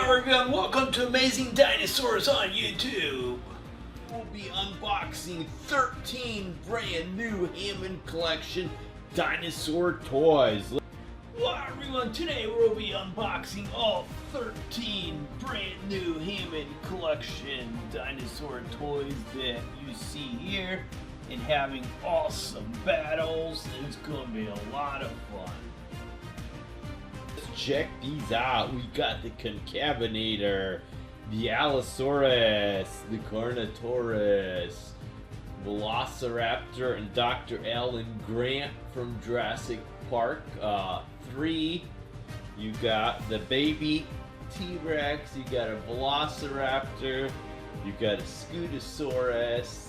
everyone, welcome to Amazing Dinosaurs on YouTube. We'll be unboxing 13 brand new Hammond Collection dinosaur toys. Well everyone, today we'll be unboxing all 13 brand new Hammond Collection dinosaur toys that you see here and having awesome battles. It's going to be a lot of fun. Check these out. We got the Concavenator, the Allosaurus, the Carnotaurus, Velociraptor, and Dr. Alan Grant from Jurassic Park 3. You got the baby T-Rex, you got a Velociraptor, you got a Spinosaurus.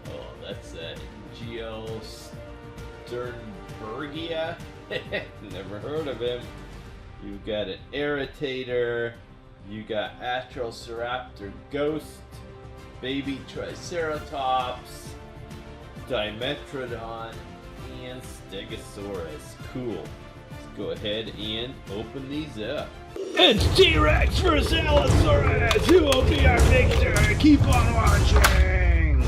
Oh, that's a Geosternbergia. Never heard of him. You got an Irritator. You got Atrociraptor Ghost, baby Triceratops, Dimetrodon, and Stegosaurus. Cool. Let's go ahead and open these up. It's T-Rex vs. Allosaurus. Who will be our victor? Keep on watching.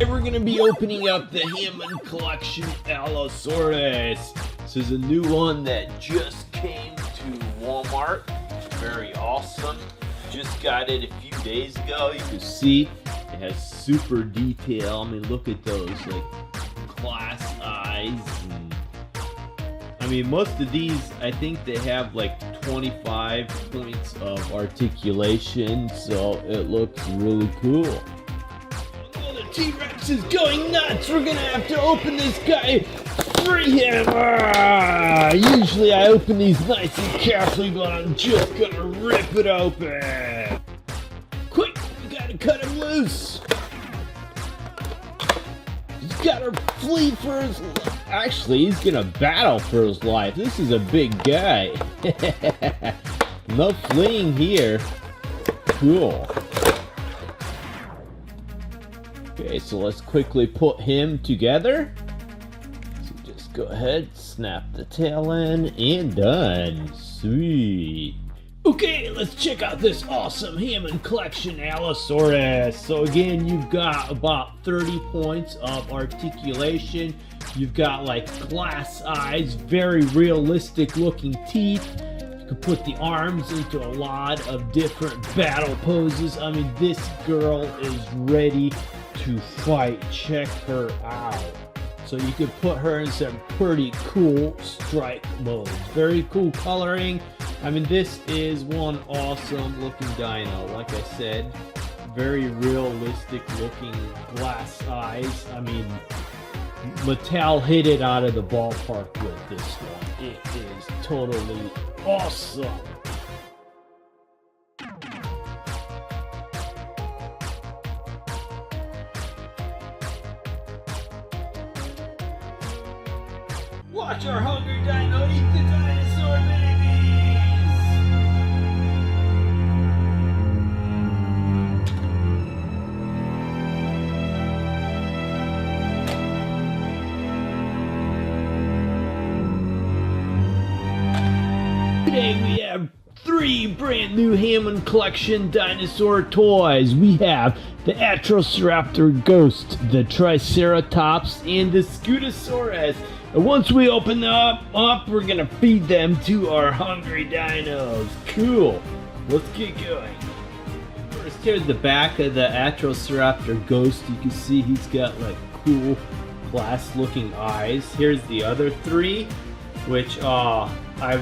We're gonna be opening up the Hammond Collection Allosaurus. This is a new one that just came to Walmart. Very awesome. Just got it a few days ago. You can see it has super detail. I mean, look at those like glass eyes. I mean, most of these, I think they have like 25 points of articulation, so it looks really cool. T-Rex is going nuts. We're gonna have to open this guy. Free him! Usually I open these nice and carefully, but I'm just gonna rip it open. Quick, we gotta cut him loose. He's gotta flee for his life. Actually, he's gonna battle for his life. This is a big guy. No fleeing here. Cool. Okay, so let's quickly put him together. So just go ahead, snap the tail in, and done. Sweet. Okay, let's check out this awesome Hammond Collection Allosaurus. So again, you've got about 30 points of articulation. You've got like glass eyes, very realistic looking teeth. You can put the arms into a lot of different battle poses. I mean, this girl is ready to fight. Check her out. So you could put her in some pretty cool strike modes. Very cool coloring. I mean, this is one awesome looking dino. Like I said, very realistic looking glass eyes. I mean, Mattel hit it out of the ballpark with this one. It is totally awesome. Watch our hungry dino eat the dinosaur babies. Today we have 3 brand new Hammond Collection dinosaur toys. We have the Atrociraptor Ghost, the Triceratops, and the Scutosaurus. And once we open them up, we're gonna feed them to our hungry dinos. Cool. Let's get going. First, here's the back of the Atrociraptor Ghost. You can see he's got like cool glass-looking eyes. Here's the other 3, which I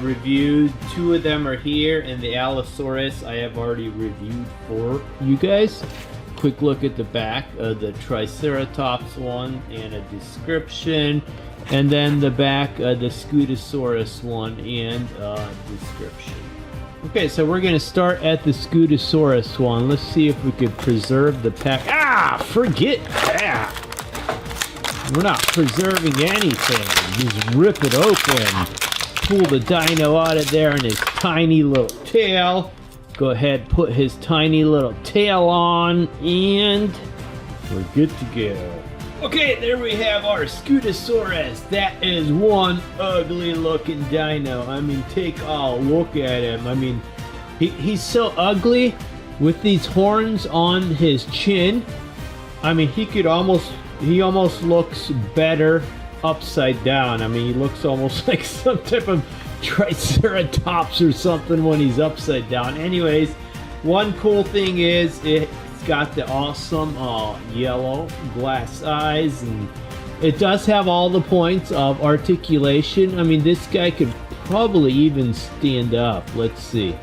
reviewed. 2 of them are here, and the Allosaurus I have already reviewed for you guys. Quick look at the back of the Triceratops one and a description. And then the back of the Scutosaurus one and description. Okay, so we're going to start at the Scutosaurus one. Let's see if we could preserve the pack. Forget that! We're not preserving anything. Just rip it open. Pull the dino out of there and his tiny little tail. Go ahead, put his tiny little tail on, and we're good to go. Okay, there we have our Scutosaurus. That is one ugly looking dino. I mean, take a look at him. I mean, He's so ugly with these horns on his chin. I mean, he almost looks better upside down. I mean, he looks almost like some type of Triceratops or something when he's upside down. Anyways, one cool thing is it's got the awesome yellow glass eyes, and it does have all the points of articulation. I mean, this guy could probably even stand up. Let's see.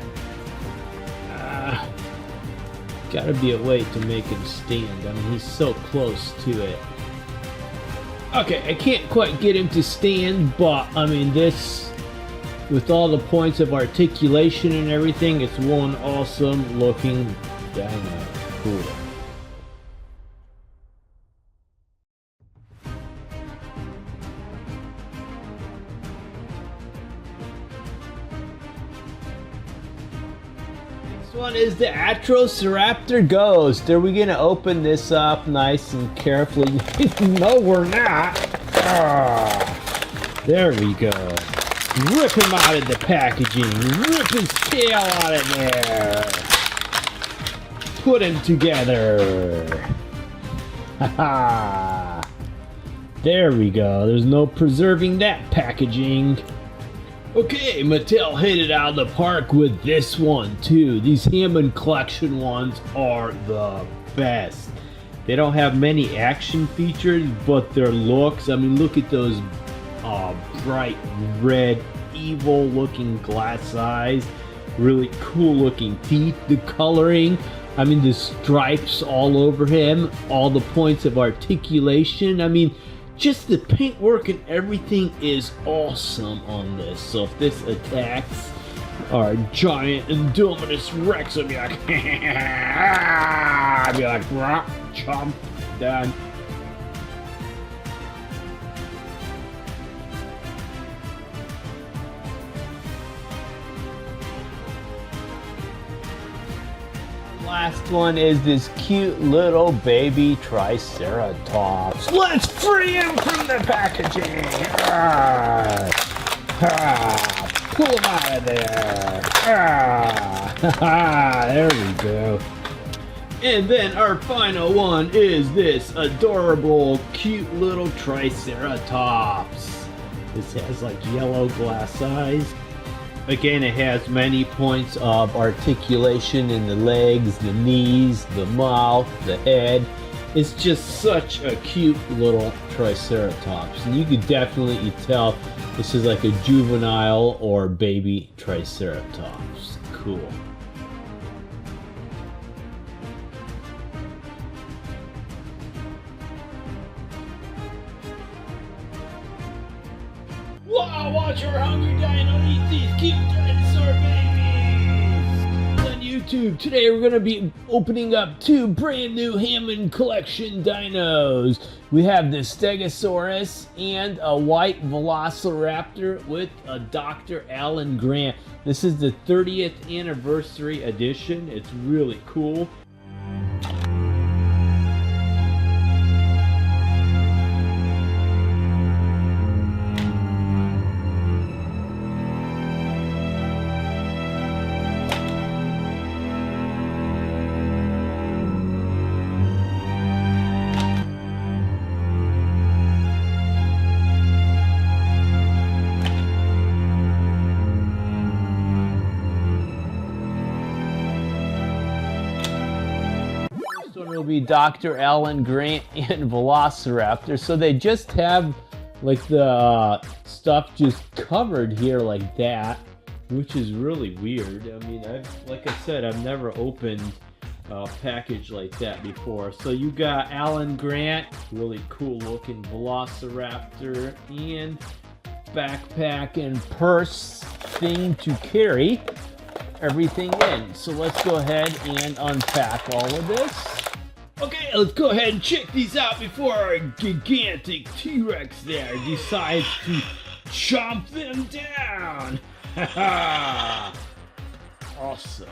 Gotta be a way to make him stand. I mean, he's so close to it. Okay, I can't quite get him to stand, but I mean, this, with all the points of articulation and everything, it's one awesome looking dino. Cool. One is the Atrociraptor Ghost. Are we gonna open this up nice and carefully? No, we're not. There we go. Rip him out of the packaging. Rip his tail out of there. Put him together. Haha. There we go. There's no preserving that packaging. Okay, Mattel hit it out of the park with this one too. These Hammond Collection ones are the best. They don't have many action features, but their looks, I mean, look at those bright red, evil looking glass eyes. Really cool looking teeth. The coloring, I mean, the stripes all over him. All the points of articulation. I mean, just the paintwork and everything is awesome on this. So if this attacks our giant Indominus Rex, I'll be like, I'll be like, chomp, done. Last one is this cute little baby Triceratops. Let's free him from the packaging! Pull him out of there! There we go. And then our final one is this adorable, cute little Triceratops. This has like yellow glass eyes. Again, it has many points of articulation in the legs, the knees, the mouth, the head. It's just such a cute little Triceratops. And you could definitely tell this is like a juvenile or baby Triceratops. Cool. Wow, watch our hungry dino eat these cute dinosaur babies! On YouTube, today we're going to be opening up two brand new Hammond Collection dinos. We have the Stegosaurus and a white Velociraptor with a Dr. Alan Grant. This is the 30th anniversary edition. It's really cool. Will be Dr. Alan Grant and Velociraptor. So they just have like the stuff just covered here like that, which is really weird. I mean, like I said, I've never opened a package like that before. So you got Alan Grant, really cool looking Velociraptor, and backpack and purse thing to carry everything in. So let's go ahead and unpack all of this. Okay, let's go ahead and check these out before our gigantic T-Rex there decides to chomp them down. Haha! Awesome.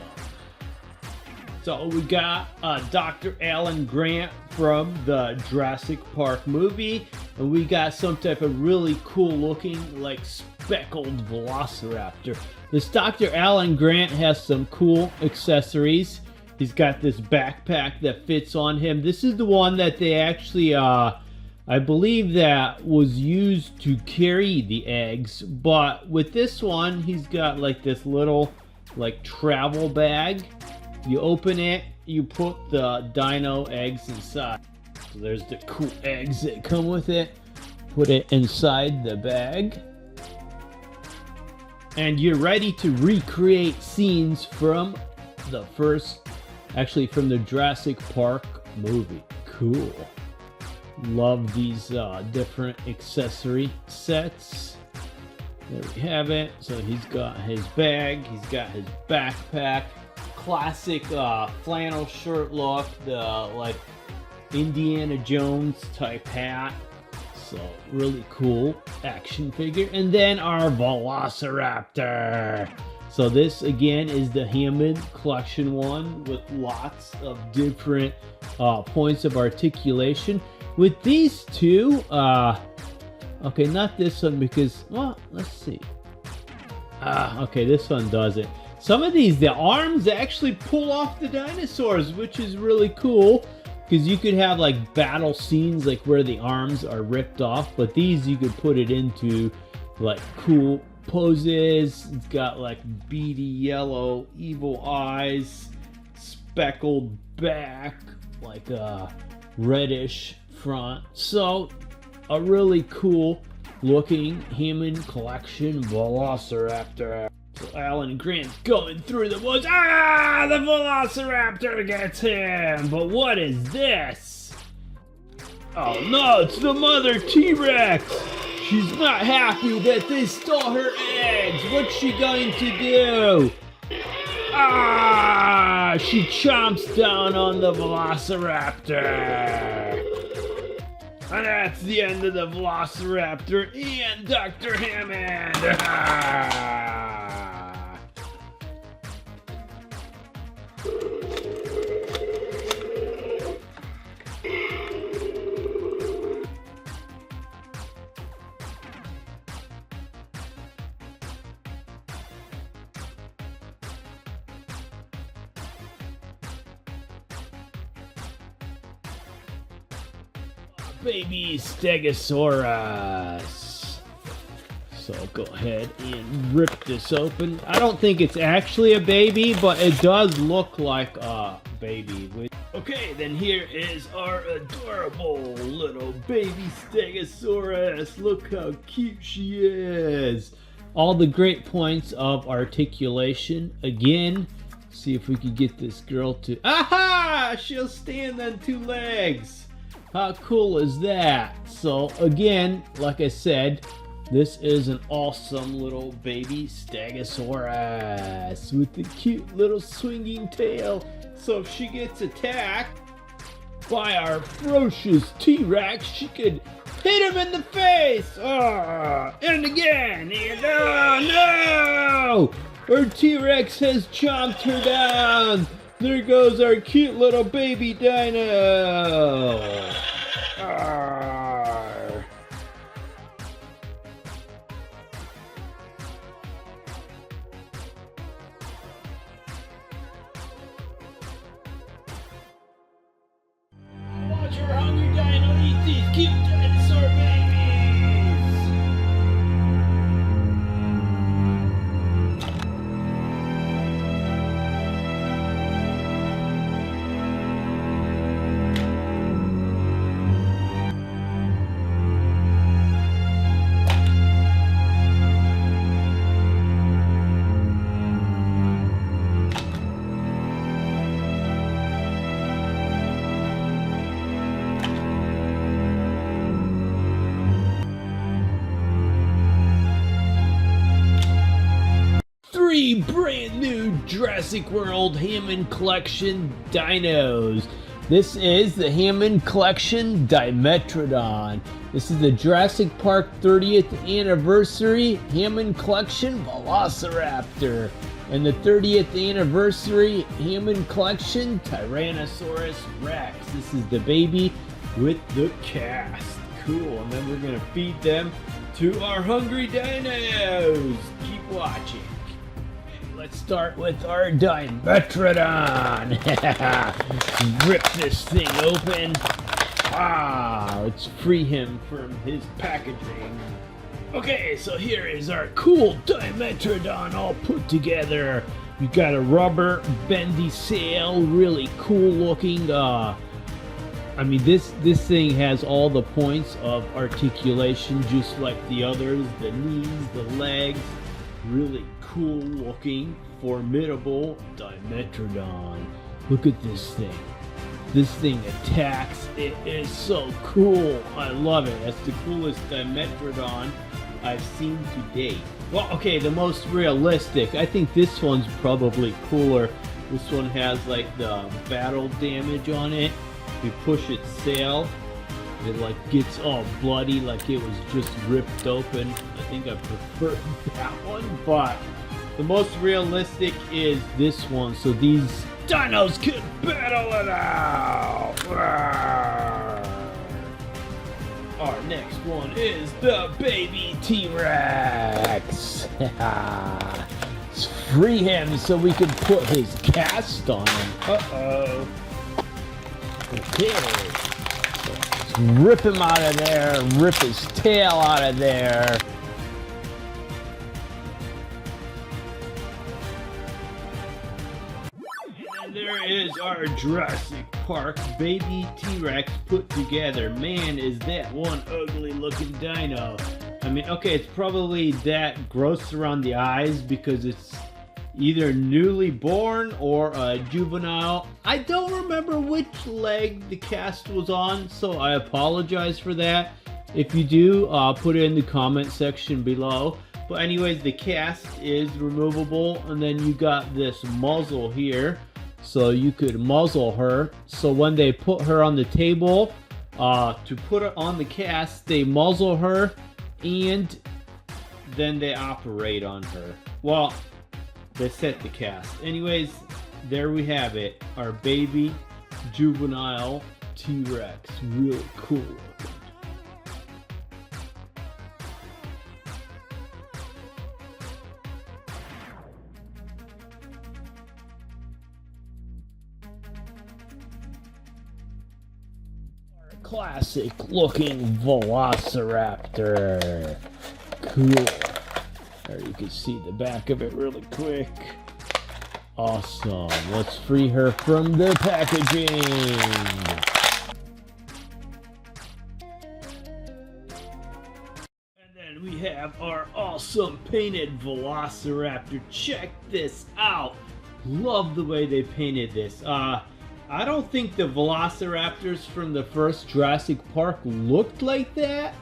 So we got Dr. Alan Grant from the Jurassic Park movie, and we got some type of really cool looking like speckled velociraptor. This Dr. Alan Grant has some cool accessories. He's got this backpack that fits on him. This is the one that they actually, I believe that was used to carry the eggs. But with this one, he's got like this little like travel bag. You open it, you put the dino eggs inside. So there's the cool eggs that come with it. Put it inside the bag. And you're ready to recreate scenes from the from the Jurassic Park movie. Cool. Love these different accessory sets. There we have it. So he's got his bag, he's got his backpack, classic flannel shirt look, the like Indiana Jones type hat. So really cool action figure. And then our Velociraptor. So this again is the Hammond collection one with lots of different points of articulation. With these two, okay, not this one because, well, let's see. Okay, this one does it. Some of these, the arms actually pull off the dinosaurs, which is really cool. Because you could have like battle scenes like where the arms are ripped off, but these you could put it into like cool poses. It's got like beady yellow evil eyes, speckled back, like a reddish front. So a really cool looking Hammond collection Velociraptor. So Alan Grant's going through the woods. Ah, the Velociraptor gets him. But what is this? Oh no, it's the mother T-Rex. She's not happy that they stole her eggs. What's she going to do? Ah, she chomps down on the Velociraptor. And that's the end of the Velociraptor and Dr. Hammond. Ah. Baby Stegosaurus. So go ahead and rip this open. I don't think it's actually a baby, but it does look like a baby. Okay, then here is our adorable little baby Stegosaurus. Look how cute she is. All the great points of articulation. Again, see if we can get this girl to... Aha! She'll stand on two legs. How cool is that? So again, like I said, this is an awesome little baby Stegosaurus with the cute little swinging tail. So if she gets attacked by our ferocious T-Rex, she could hit him in the face. And again. And oh no! Our T-Rex has chomped her down. There goes our cute little baby dino. Arr. Watch your hungry dino eat these cute dinosaur babies. 3 brand new Jurassic World Hammond Collection dinos. This is the Hammond Collection Dimetrodon. This is the Jurassic Park 30th Anniversary Hammond Collection Velociraptor. And the 30th Anniversary Hammond Collection Tyrannosaurus Rex. This is the baby with the cast. Cool, and then we're gonna feed them to our hungry dinos. Keep watching. Let's start with our Dimetrodon. Rip this thing open. Let's free him from his packaging. Okay, so here is our cool Dimetrodon all put together. We got a rubber bendy sail, really cool looking. I mean, this thing has all the points of articulation, just like the others. The knees, the legs, really cool looking, formidable Dimetrodon. Look at this thing. This thing attacks. It is so cool. I love it. That's the coolest Dimetrodon I've seen to date. Well, okay, the most realistic. I think this one's probably cooler. This one has like the battle damage on it. You push its sail, it like gets all bloody, like it was just ripped open. I think I prefer that one, but the most realistic is this one. So these dinos can battle it out. Our next one is the baby T-Rex. Let's free him so we can put his cast on him. Uh-oh. Okay. Let's rip him out of there, rip his tail out of there. And there is our Jurassic Park baby T-Rex put together. Man, is that one ugly looking dino. I mean, okay, it's probably that gross around the eyes because it's either newly born or a juvenile. I don't remember which leg the cast was on, so I apologize for that. If you do, put it in the comment section below. But anyways, the cast is removable, and then you got this muzzle here, so you could muzzle her. So when they put her on the table, to put her on the cast, they muzzle her, and then they operate on her. Well, they set the cast. Anyways, there we have it. Our baby juvenile T-Rex. Really cool looking. Our classic looking Velociraptor. Cool. There you can see the back of it really quick. Awesome. Let's free her from the packaging. And then we have our awesome painted Velociraptor. Check this out. Love the way they painted this. I don't think the Velociraptors from the first Jurassic Park looked like that,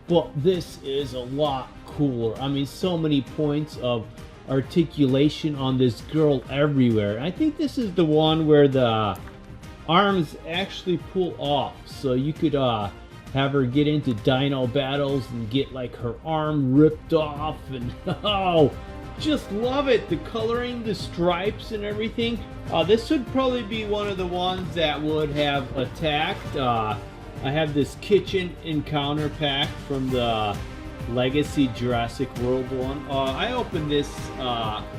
but this is a lot cooler. I mean, so many points of articulation on this girl everywhere. I think this is the one where the arms actually pull off, so you could have her get into dino battles and get like her arm ripped off, and oh, just love it. The coloring, the stripes and everything. This would probably be one of the ones that would have attacked. I have this kitchen encounter pack from the Legacy Jurassic World one. I opened this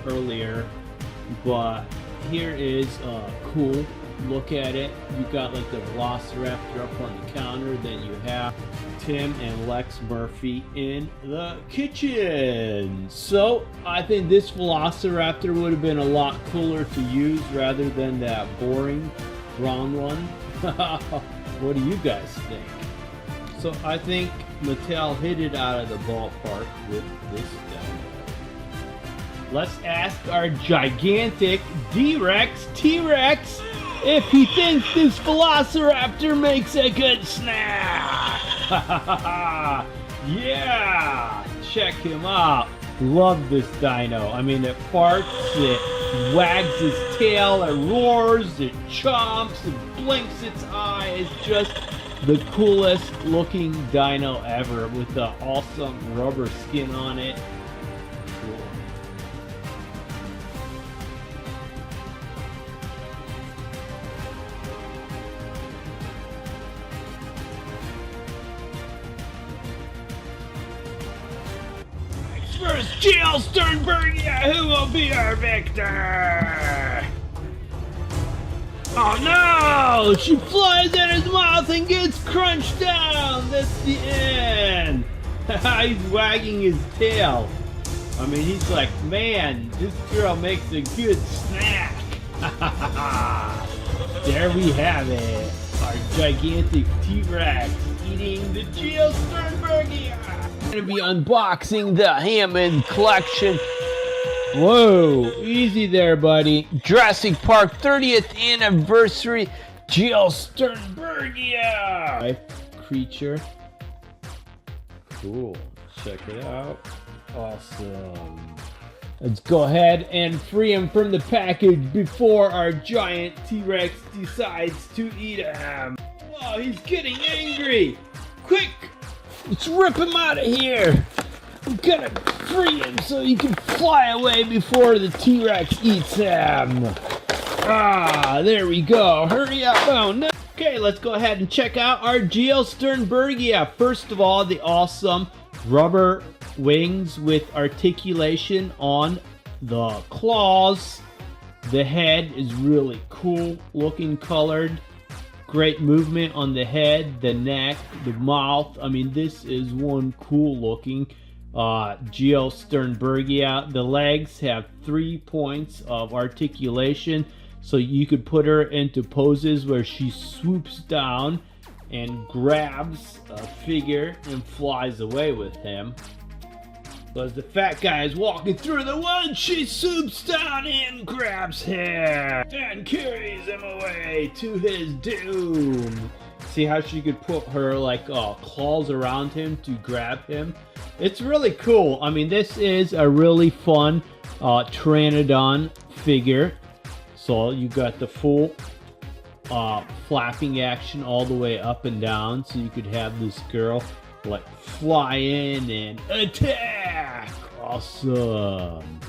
earlier, but here is cool. Look at it. You got like the Velociraptor up on the counter, then you have Tim and Lex Murphy in the kitchen. So I think this Velociraptor would have been a lot cooler to use rather than that boring brown one. What do you guys think? So I think Mattel hit it out of the ballpark with this dino. Let's ask our gigantic D-Rex T-Rex if he thinks this Velociraptor makes a good snack. Yeah, check him out. Love this dino. I mean, it farts, it wags its tail, it roars, it chomps, it blinks its eye. It's just the coolest looking dino ever with the awesome rubber skin on it. Cool. T-Rex versus Jill Sternbergia. Who will be our victor? Oh no! She flies at his mouth and gets crunched down. That's the end. He's wagging his tail. I mean, he's like, man, this girl makes a good snack. There we have it. Our gigantic T-Rex eating the Jill Sternbergia. I'm gonna be unboxing the Hammond collection. Whoa, easy there, buddy. Jurassic Park 30th anniversary Jill Sternbergia. Creature. Cool. Check it out. Awesome. Let's go ahead and free him from the package before our giant T-Rex decides to eat him. Wow, he's getting angry. Quick, let's rip him out of here. I'm gonna free him so he can fly away before the T-Rex eats him. Ah, there we go. Hurry up. Oh no. Okay, let's go ahead and check out our Jill Sternbergia. First of all, the awesome rubber wings with articulation on the claws. The head is really cool looking, colored. Great movement on the head, the neck, the mouth. I mean, this is one cool looking Jill Sternbergia. The legs have 3 points of articulation, so you could put her into poses where she swoops down and grabs a figure and flies away with him. So as the fat guy is walking through the woods, she swoops down and grabs him and carries him away to his doom. See how she could put her like claws around him to grab him? It's really cool. I mean, this is a really fun Pteranodon figure. So you got the full flapping action all the way up and down, so you could have this girl like fly in and attack. Awesome.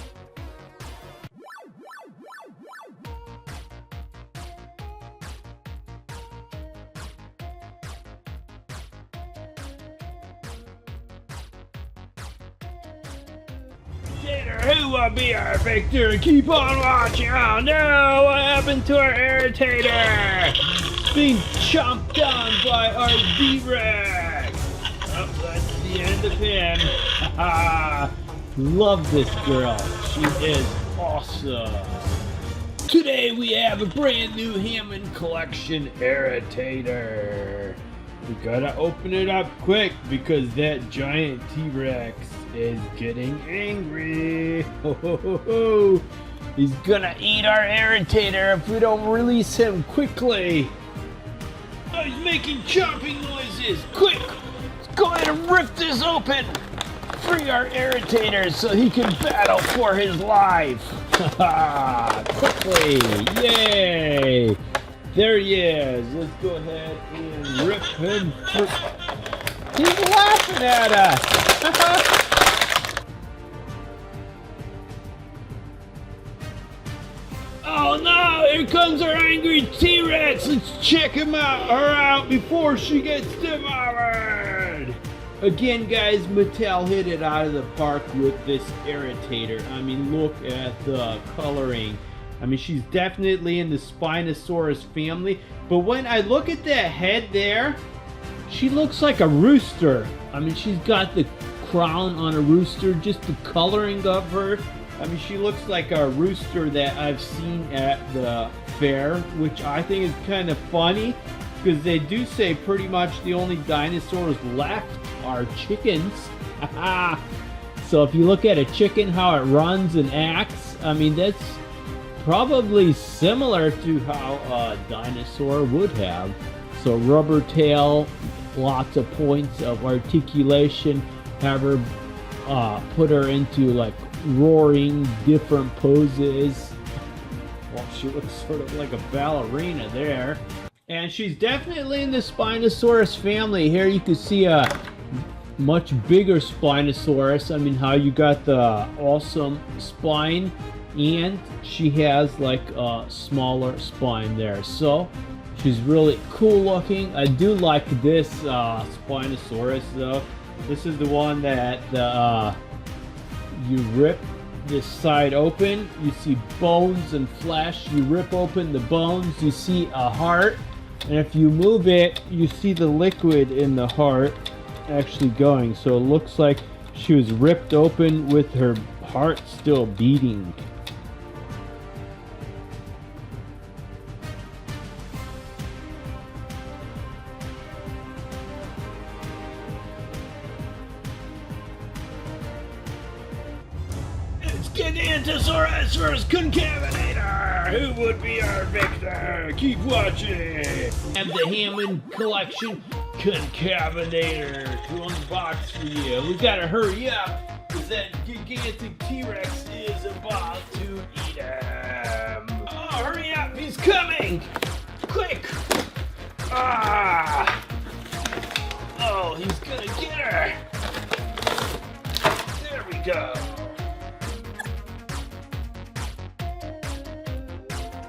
Who will be our victor? Keep on watching. Oh no, what happened to our irritator? Being chomped down by our D-Rex. Oh, that's the end of him. Love this girl. She is awesome. Today we have a brand new Hammond collection irritator. We gotta open it up quick because that giant T-Rex is getting angry. Ho, ho, ho, ho. He's gonna eat our irritator if we don't release him quickly. Oh, he's making chomping noises. Quick, let's go ahead and rip this open. Free our irritator so he can battle for his life. Quickly, yay. There he is. Let's go ahead and rip him through. He's laughing at us. Oh no, here comes our angry T-Rex. Let's check her out before she gets devoured. Again, guys, Mattel hit it out of the park with this irritator. I mean, look at the coloring. I mean, she's definitely in the Spinosaurus family, but when I look at that head there, she looks like a rooster. I mean, she's got the crown on a rooster, just the coloring of her. I mean, she looks like a rooster that I've seen at the fair, which I think is kind of funny, because they do say pretty much the only dinosaurs left are chickens. So if you look at a chicken, how it runs and acts, I mean, that's probably similar to how a dinosaur would have. So rubber tail, lots of points of articulation, have her put her into like roaring different poses. Well, she looks sort of like a ballerina there. And she's definitely in the Spinosaurus family. Here you can see a much bigger Spinosaurus. I mean, how you got the awesome spine, and she has like a smaller spine there. So she's really cool looking. I do like this Spinosaurus though. This is the one that the You rip this side open, you see bones and flesh. You rip open the bones, you see a heart. And if you move it, you see the liquid in the heart actually going. So it looks like she was ripped open with her heart still beating. It's Dinosaurus vs. Concavenator! Who would be our victor? Keep watching! Have the Hammond Collection Concavenator to unbox for you. We gotta hurry up, because that gigantic T-Rex is about to eat him. Oh, hurry up, he's coming! Quick! Ah! Oh, he's gonna get her! There we go.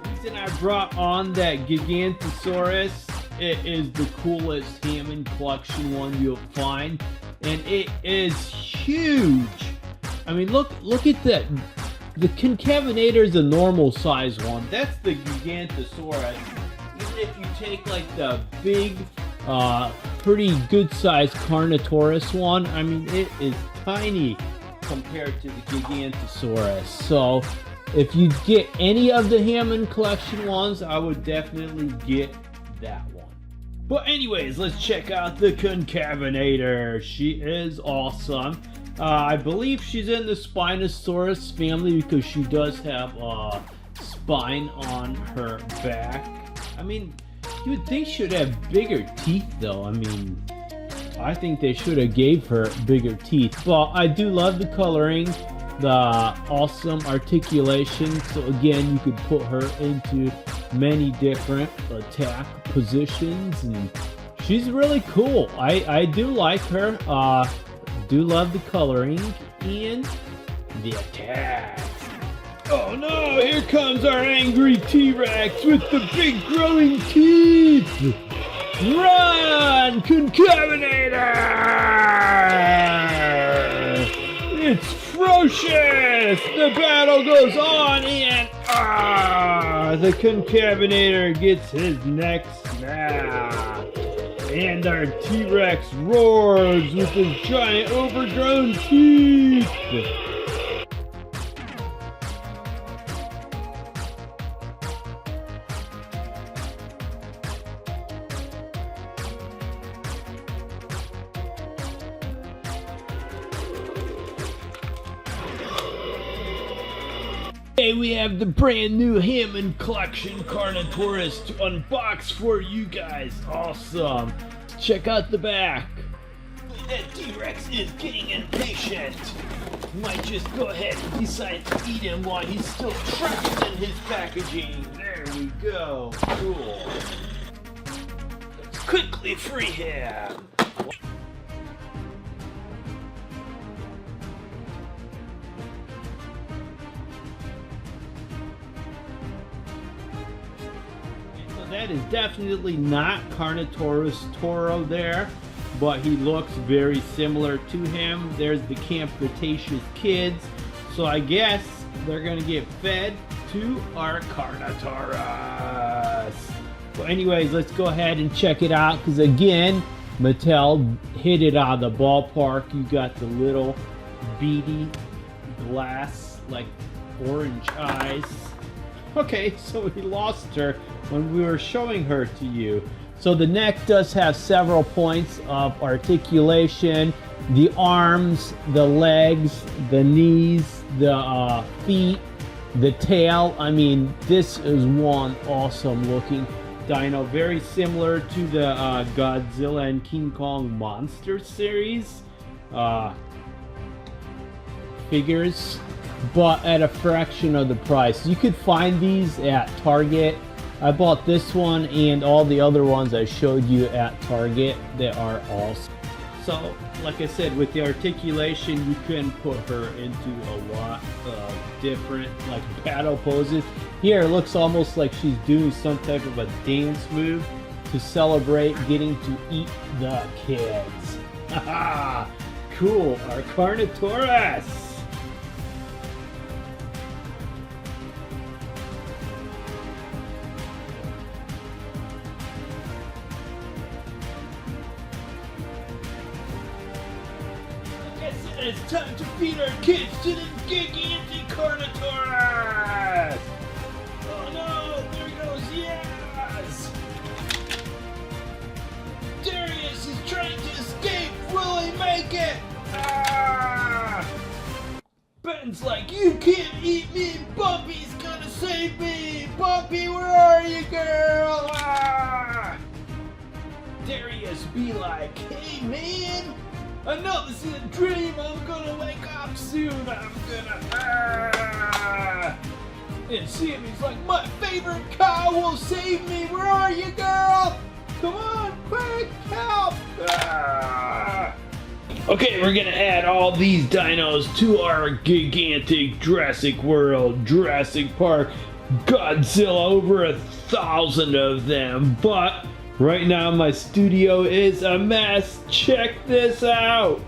The reason I brought on that Gigantosaurus, it is the coolest Hammond Collection one you'll find, and it is huge. I mean, look at that. The Concavenator is a normal size one. That's the Gigantosaurus. Even if you take like the big, pretty good sized Carnotaurus one, I mean, it is tiny compared to the Gigantosaurus. So if you get any of the Hammond Collection ones, I would definitely get that one. But anyways, let's check out the Concavenator. She is awesome. I believe she's in the Spinosaurus family because she does have a spine on her back. I mean, you would think she'd have bigger teeth though. I mean, I think they should have gave her bigger teeth. But I do love the coloring, the awesome articulation. So again, you could put her into many different attack positions, and she's really cool. I do like her. Do love the coloring and the attacks. Oh no, here comes our angry T-Rex with the big growing teeth. Run, Concavenator! It's ferocious! The battle goes on, and the Concavenator gets his neck snapped. And our T-Rex roars with his giant overgrown teeth. Hey, we have the brand new Hammond Collection Carnotaurus to unbox for you guys. Awesome. Check out the back. That T-Rex is getting impatient. Might just go ahead and decide to eat him while he's still trapped in his packaging. There we go. Cool. Let's quickly free him. That is definitely not Carnotaurus Toro there, but he looks very similar to him. There's the Camp Cretaceous kids, so I guess they're gonna get fed to our Carnotaurus. Well, anyways, let's go ahead and check it out, because again, Mattel hit it out of the ballpark. You got the little beady glass, like orange eyes. Okay, so we lost her when we were showing her to you. So the neck does have several points of articulation. The arms, the legs, the knees, the feet, the tail. I mean, this is one awesome looking dino. Very similar to the Godzilla and King Kong Monster series figures, but at a fraction of the price. You could find these at Target. I bought this one and all the other ones I showed you at Target. They are awesome. So, like I said, with the articulation, you can put her into a lot of different, like, battle poses. Here, it looks almost like she's doing some type of a dance move to celebrate getting to eat the kids. Haha! Cool, our Carnotaurus! It's time to feed our kids to the gigantic Carnotaurus! Oh no, there he goes, yes! Darius is trying to escape, will he make it? Ah! Ben's like, you can't eat me, Bumpy's gonna save me! Bumpy, where are you, girl? Ah! Darius be like, hey man, I know this is a dream, I'm gonna wake up soon, And Sammy's like, my favorite cow will save me, where are you, girl? Come on, quick, help! Okay, we're gonna add all these dinos to our gigantic Jurassic World, Jurassic Park, Godzilla, over 1,000 of them, but right now my studio is a mess. Check this out.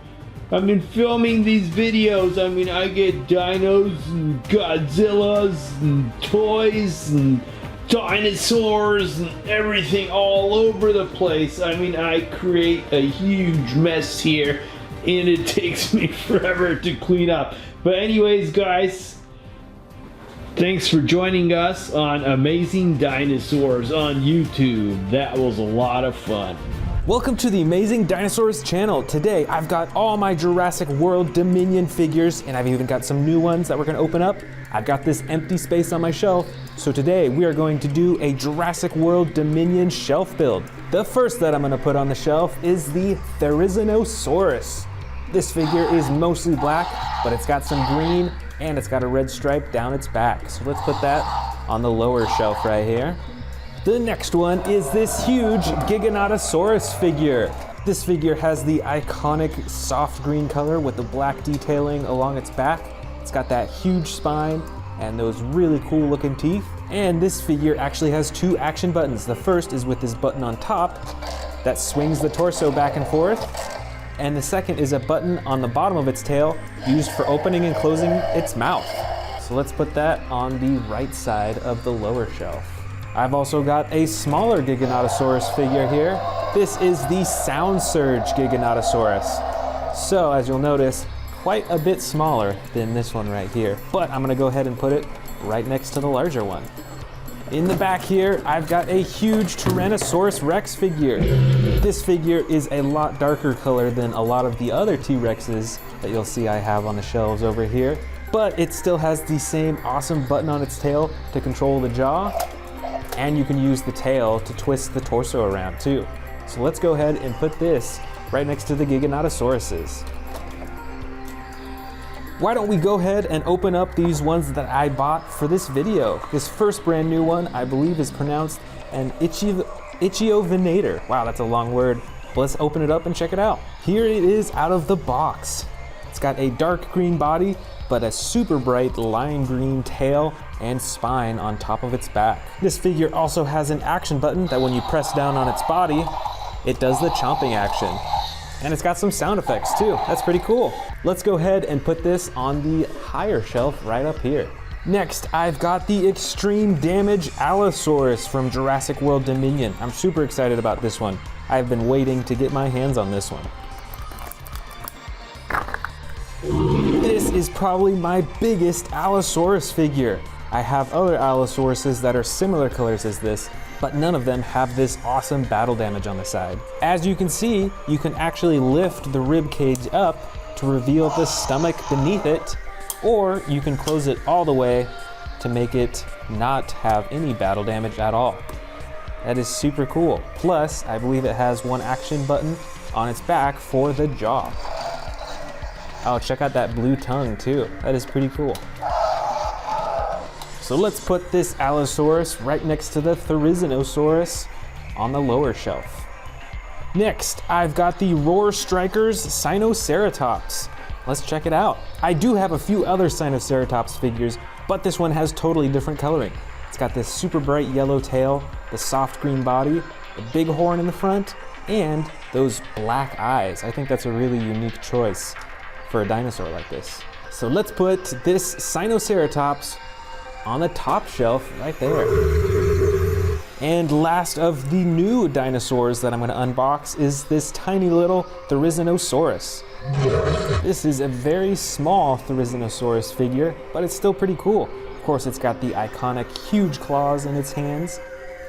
I've been filming these videos. I mean, I get dinos and Godzillas and toys and dinosaurs and everything all over the place. I mean, I create a huge mess here and it takes me forever to clean up. But anyways, guys, thanks for joining us on Amazing Dinosaurs on YouTube. That was a lot of fun. Welcome to the Amazing Dinosaurs channel. Today, I've got all my Jurassic World Dominion figures, and I've even got some new ones that we're gonna open up. I've got this empty space on my shelf, so today we are going to do a Jurassic World Dominion shelf build. The first that I'm gonna put on the shelf is the Spinosaurus. This figure is mostly black, but it's got some green, and it's got a red stripe down its back. So let's put that on the lower shelf right here. The next one is this huge Giganotosaurus figure. This figure has the iconic soft green color with the black detailing along its back. It's got that huge spine and those really cool looking teeth. And this figure actually has two action buttons. The first is with this button on top that swings the torso back and forth. And the second is a button on the bottom of its tail used for opening and closing its mouth. So let's put that on the right side of the lower shelf. I've also got a smaller Giganotosaurus figure here. This is the Sound Surge Giganotosaurus. So as you'll notice, quite a bit smaller than this one right here. But I'm gonna go ahead and put it right next to the larger one. In the back here, I've got a huge Tyrannosaurus Rex figure. This figure is a lot darker color than a lot of the other T-Rexes that you'll see I have on the shelves over here. But it still has the same awesome button on its tail to control the jaw. And you can use the tail to twist the torso around too. So let's go ahead and put this right next to the Giganotosauruses. Why don't we go ahead and open up these ones that I bought for this video. This first brand new one, I believe is pronounced an Ichthyovenator. Wow, that's a long word. But let's open it up and check it out. Here it is out of the box. It's got a dark green body, but a super bright lime green tail and spine on top of its back. This figure also has an action button that when you press down on its body, it does the chomping action. And it's got some sound effects too. That's pretty cool. Let's go ahead and put this on the higher shelf right up here. Next, I've got the Extreme Damage Allosaurus from Jurassic World Dominion. I'm super excited about this one. I've been waiting to get my hands on this one. This is probably my biggest Allosaurus figure. I have other Allosauruses that are similar colors as this, but none of them have this awesome battle damage on the side. As you can see, you can actually lift the rib cage up to reveal the stomach beneath it, or you can close it all the way to make it not have any battle damage at all. That is super cool. Plus, I believe it has one action button on its back for the jaw. Oh, check out that blue tongue too. That is pretty cool. So let's put this Allosaurus right next to the Therizinosaurus on the lower shelf. Next, I've got the Roar Strikers Sinoceratops. Let's check it out. I do have a few other Sinoceratops figures, but this one has totally different coloring. It's got this super bright yellow tail, the soft green body, the big horn in the front, and those black eyes. I think that's a really unique choice for a dinosaur like this. So let's put this Sinoceratops on the top shelf right there. And last of the new dinosaurs that I'm gonna unbox is this tiny little Therizinosaurus. This is a very small Therizinosaurus figure, but it's still pretty cool. Of course, it's got the iconic huge claws in its hands.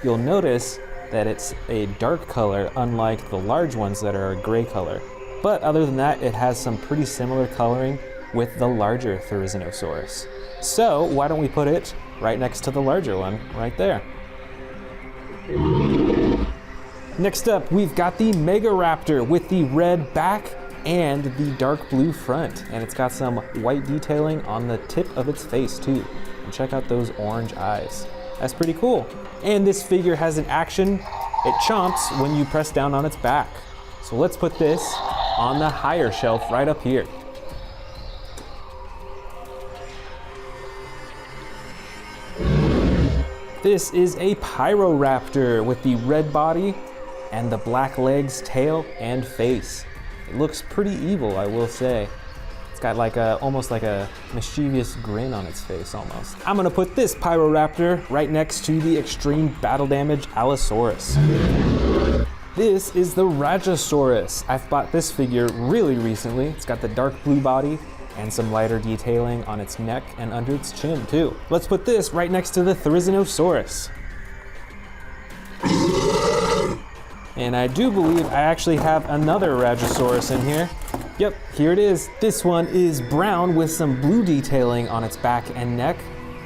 You'll notice that it's a dark color, unlike the large ones that are a gray color. But other than that, it has some pretty similar coloring with the larger Therizinosaurus. So why don't we put it right next to the larger one, right there. Next up, we've got the Megaraptor with the red back and the dark blue front, and it's got some white detailing on the tip of its face too. And check out those orange eyes. That's pretty cool. And this figure has an action. It chomps when you press down on its back. So let's put this on the higher shelf right up here. This is a Pyroraptor with the red body and the black legs, tail, and face. It looks pretty evil, I will say. It's got like almost like a mischievous grin on its face almost. I'm gonna put this Pyroraptor right next to the extreme battle damage Allosaurus. This is the Rajasaurus. I've bought this figure really recently. It's got the dark blue body and some lighter detailing on its neck and under its chin too. Let's put this right next to the Therizinosaurus. And I do believe I actually have another Rajasaurus in here. Yep, here it is. This one is brown with some blue detailing on its back and neck.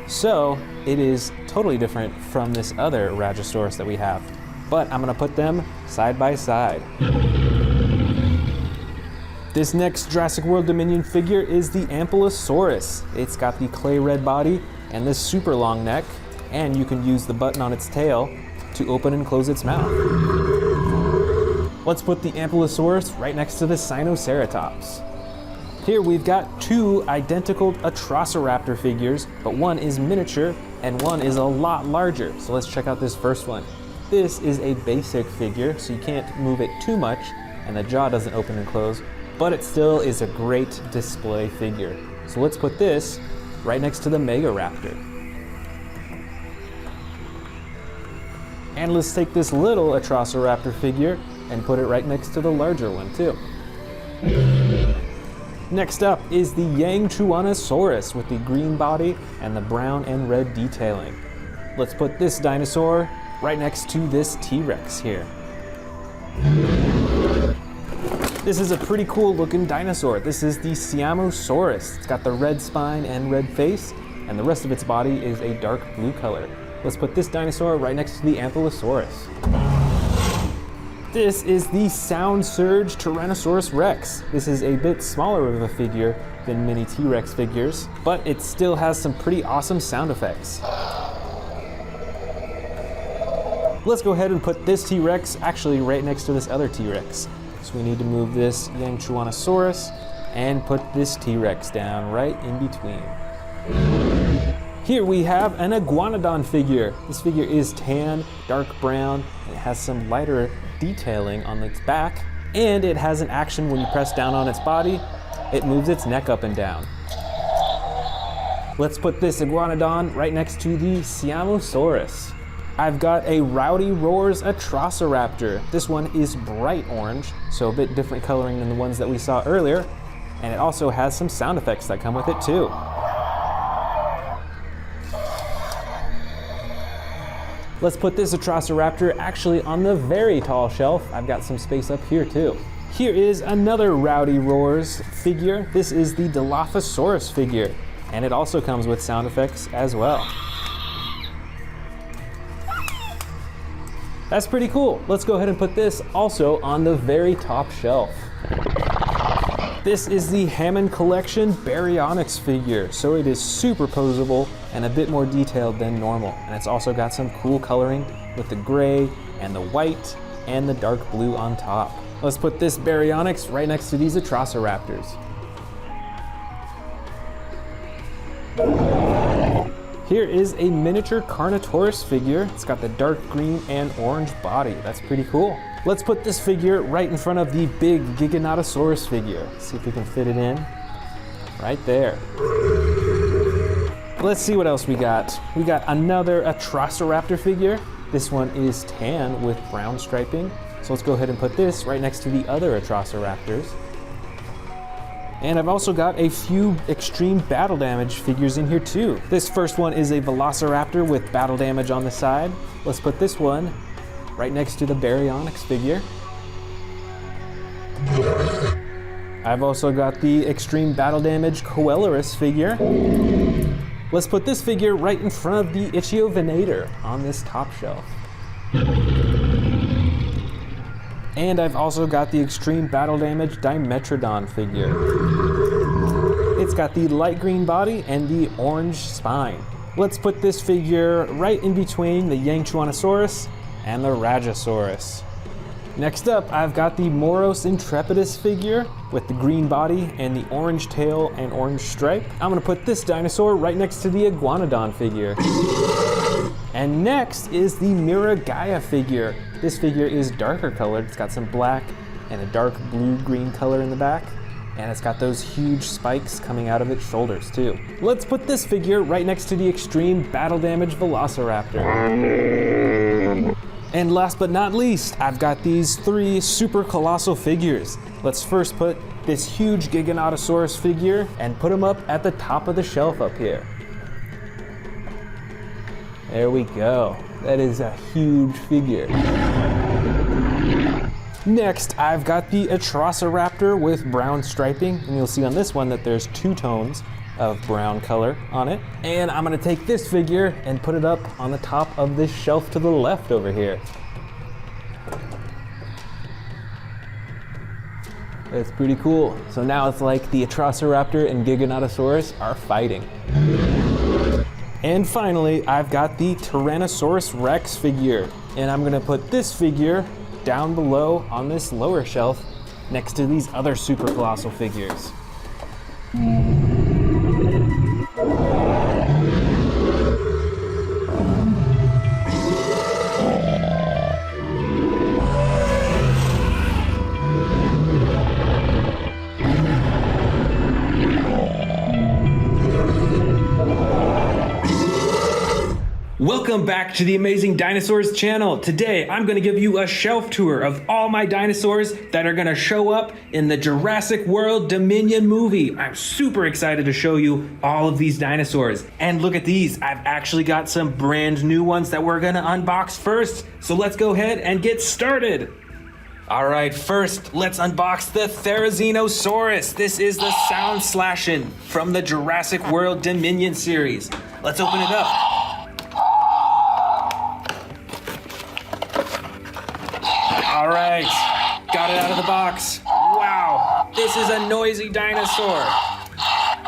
So it is totally different from this other Rajasaurus that we have. But I'm gonna put them side by side. This next Jurassic World Dominion figure is the Ankylosaurus. It's got the clay red body and this super long neck, and you can use the button on its tail to open and close its mouth. Let's put the Ankylosaurus right next to the Sinoceratops. Here we've got two identical Atrociraptor figures, but one is miniature and one is a lot larger. So let's check out this first one. This is a basic figure, so you can't move it too much, and the jaw doesn't open and close, but it still is a great display figure. So let's put this right next to the Megaraptor. And let's take this little Atrociraptor figure and put it right next to the larger one too. Next up is the Yangchuanosaurus with the green body and the brown and red detailing. Let's put this dinosaur right next to this T-Rex here. This is a pretty cool looking dinosaur. This is the Siamosaurus. It's got the red spine and red face, and the rest of its body is a dark blue color. Let's put this dinosaur right next to the Ankylosaurus. This is the Sound Surge Tyrannosaurus Rex. This is a bit smaller of a figure than many T-Rex figures, but it still has some pretty awesome sound effects. Let's go ahead and put this T-Rex actually right next to this other T-Rex. So we need to move this Yangchuanosaurus and put this T-Rex down right in between. Here we have an Iguanodon figure. This figure is tan, dark brown, and it has some lighter detailing on its back, and it has an action when you press down on its body. It moves its neck up and down. Let's put this Iguanodon right next to the Siamosaurus. I've got a Rowdy Roars Atrociraptor. This one is bright orange, so a bit different coloring than the ones that we saw earlier, and it also has some sound effects that come with it too. Let's put this Atrociraptor actually on the very tall shelf. I've got some space up here too. Here is another Rowdy Roars figure. This is the Dilophosaurus figure, and it also comes with sound effects as well. That's pretty cool. Let's go ahead and put this also on the very top shelf. This is the Hammond Collection Baryonyx figure. So it is super posable and a bit more detailed than normal. And it's also got some cool coloring with the gray and the white and the dark blue on top. Let's put this Baryonyx right next to these Atrociraptors. Here is a miniature Carnotaurus figure. It's got the dark green and orange body. That's pretty cool. Let's put this figure right in front of the big Giganotosaurus figure. See if we can fit it in. Right there. Let's see what else we got. We got another Atrociraptor figure. This one is tan with brown striping. So let's go ahead and put this right next to the other Atrociraptors. And I've also got a few extreme battle damage figures in here too. This first one is a Velociraptor with battle damage on the side. Let's put this one right next to the Baryonyx figure. I've also got the extreme battle damage Coeloris figure. Let's put this figure right in front of the Ichthyovenator on this top shelf. And I've also got the extreme battle damage Dimetrodon figure. It's got the light green body and the orange spine. Let's put this figure right in between the Yangchuanosaurus and the Rajasaurus. Next up, I've got the Moros Intrepidus figure with the green body and the orange tail and orange stripe. I'm gonna put this dinosaur right next to the Iguanodon figure. And next is the Miragaia figure. This figure is darker colored. It's got some black and a dark blue-green color in the back. And it's got those huge spikes coming out of its shoulders too. Let's put this figure right next to the extreme battle damage Velociraptor. And last but not least, I've got these 3 super colossal figures. Let's first put this huge Giganotosaurus figure and put him up at the top of the shelf up here. There we go. That is a huge figure. Next, I've got the Atrociraptor with brown striping, and you'll see on this one that there's 2 tones of brown color on it. And I'm gonna take this figure and put it up on the top of this shelf to the left over here. That's pretty cool. So now it's like the Atrociraptor and Giganotosaurus are fighting. And finally, I've got the Tyrannosaurus Rex figure. And I'm gonna put this figure down below on this lower shelf next to these other super colossal figures. Welcome back to the Amazing Dinosaurs channel. Today, I'm gonna give you a shelf tour of all my dinosaurs that are gonna show up in the Jurassic World Dominion movie. I'm super excited to show you all of these dinosaurs. And look at these, I've actually got some brand new ones that we're gonna unbox first. So let's go ahead and get started. All right, first, let's unbox the Therizinosaurus. This is the sound slashing from the Jurassic World Dominion series. Let's open it up. All right, got it out of the box. Wow, this is a noisy dinosaur.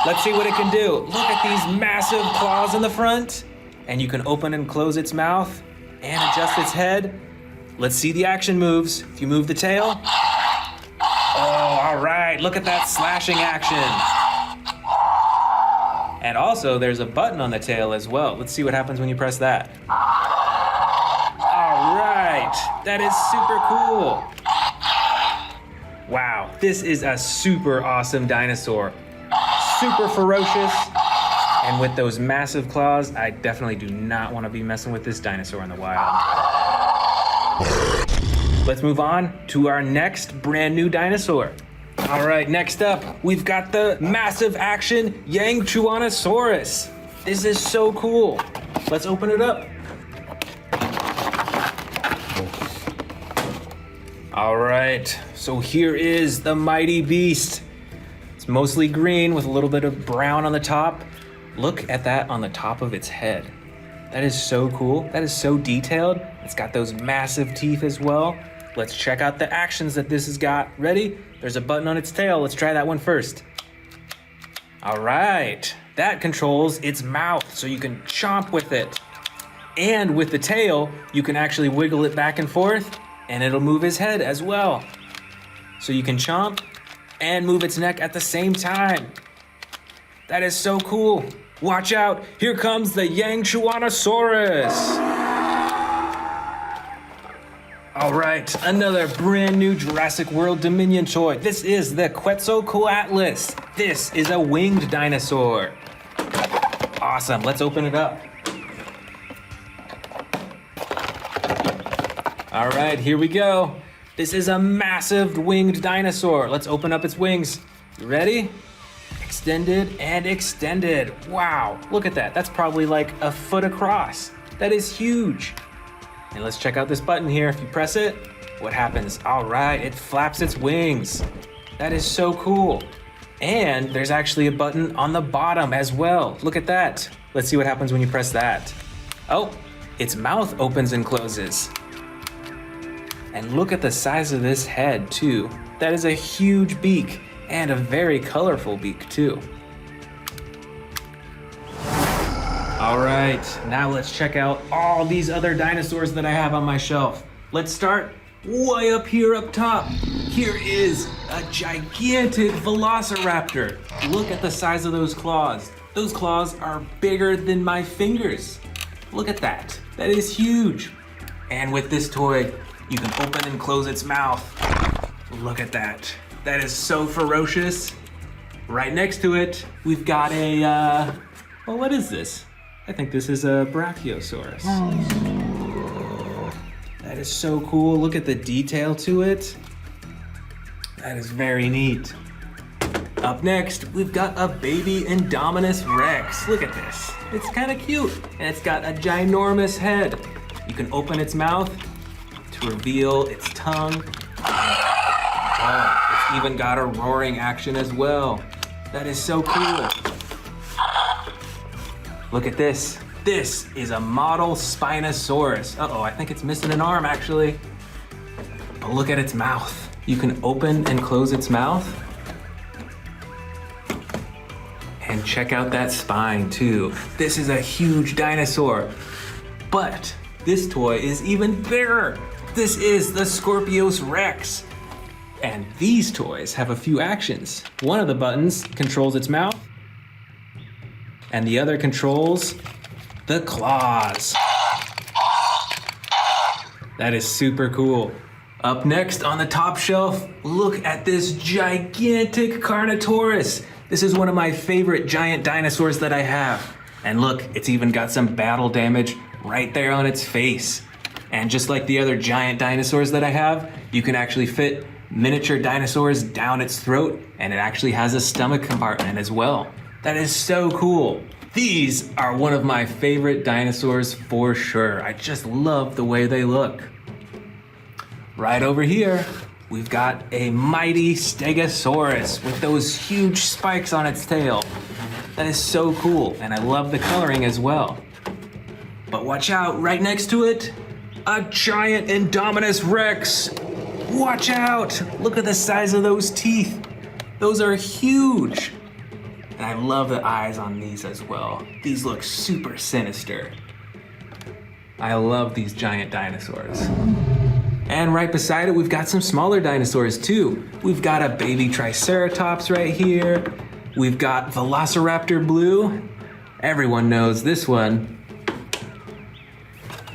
Let's see what it can do. Look at these massive claws in the front. And you can open and close its mouth and adjust its head. Let's see the action moves. If you move the tail. Oh, all right, look at that slashing action. And also there's a button on the tail as well. Let's see what happens when you press that. That is super cool. Wow, this is a super awesome dinosaur. Super ferocious, and with those massive claws, I definitely do not want to be messing with this dinosaur in the wild. Let's move on to our next brand new dinosaur. All right, next up, we've got the massive action Yangchuanosaurus. This is so cool. Let's open it up. All right, so here is the mighty beast. It's mostly green with a little bit of brown on the top. Look at that on the top of its head. That is so cool. That is so detailed. It's got those massive teeth as well. Let's check out the actions that this has got. Ready? There's a button on its tail. Let's try that one first. All right, that controls its mouth, so you can chomp with it. And with the tail, you can actually wiggle it back and forth, and it'll move his head as well. So you can chomp and move its neck at the same time. That is so cool. Watch out, here comes the Yangchuanosaurus. All right, another brand new Jurassic World Dominion toy. This is the Quetzalcoatlus. This is a winged dinosaur. Awesome, let's open it up. All right, here we go. This is a massive winged dinosaur. Let's open up its wings. You ready? extended and extended. Wow, look at that. That's probably like a foot across. That is huge. And let's check out this button here. If you press it, what happens? All right, it flaps its wings. That is so cool. And there's actually a button on the bottom as well. Look at that. Let's see what happens when you press that. Oh, its mouth opens and closes. And look at the size of this head too. That is a huge beak and a very colorful beak too. All right, now let's check out all these other dinosaurs that I have on my shelf. Let's start way up here up top. Here is a gigantic velociraptor. Look at the size of those claws. Those claws are bigger than my fingers. Look at that. That is huge. And with this toy, you can open and close its mouth. Look at that. That is so ferocious. Right next to it, we've got a, well, what is this? I think this is a Brachiosaurus. That is so cool. Look at the detail to it. That is very neat. Up next, we've got a baby Indominus Rex. Look at this. It's kind of cute, and it's got a ginormous head. You can open its mouth to reveal its tongue. Oh, it's even got a roaring action as well. That is so cool. Look at this. This is a model Spinosaurus. Uh-oh, I think it's missing an arm actually. But look at its mouth. You can open and close its mouth. And check out that spine too. This is a huge dinosaur. But this toy is even bigger. This is the Scorpius Rex. And these toys have a few actions. One of the buttons controls its mouth, and the other controls the claws. That is super cool. Up next on the top shelf, look at this gigantic Carnotaurus. This is one of my favorite giant dinosaurs that I have. And look, it's even got some battle damage right there on its face. And just like the other giant dinosaurs that I have, you can actually fit miniature dinosaurs down its throat, and it actually has a stomach compartment as well. That is so cool. These are one of my favorite dinosaurs for sure. I just love the way they look. Right over here, we've got a mighty Stegosaurus with those huge spikes on its tail. That is so cool, and I love the coloring as well. But watch out, right next to it, a giant Indominus Rex. Watch out, look at the size of those teeth. Those are huge. And I love the eyes on these as well. These look super sinister. I love these giant dinosaurs. And right beside it, we've got some smaller dinosaurs too. We've got a baby Triceratops right here. We've got Velociraptor Blue. Everyone knows this one.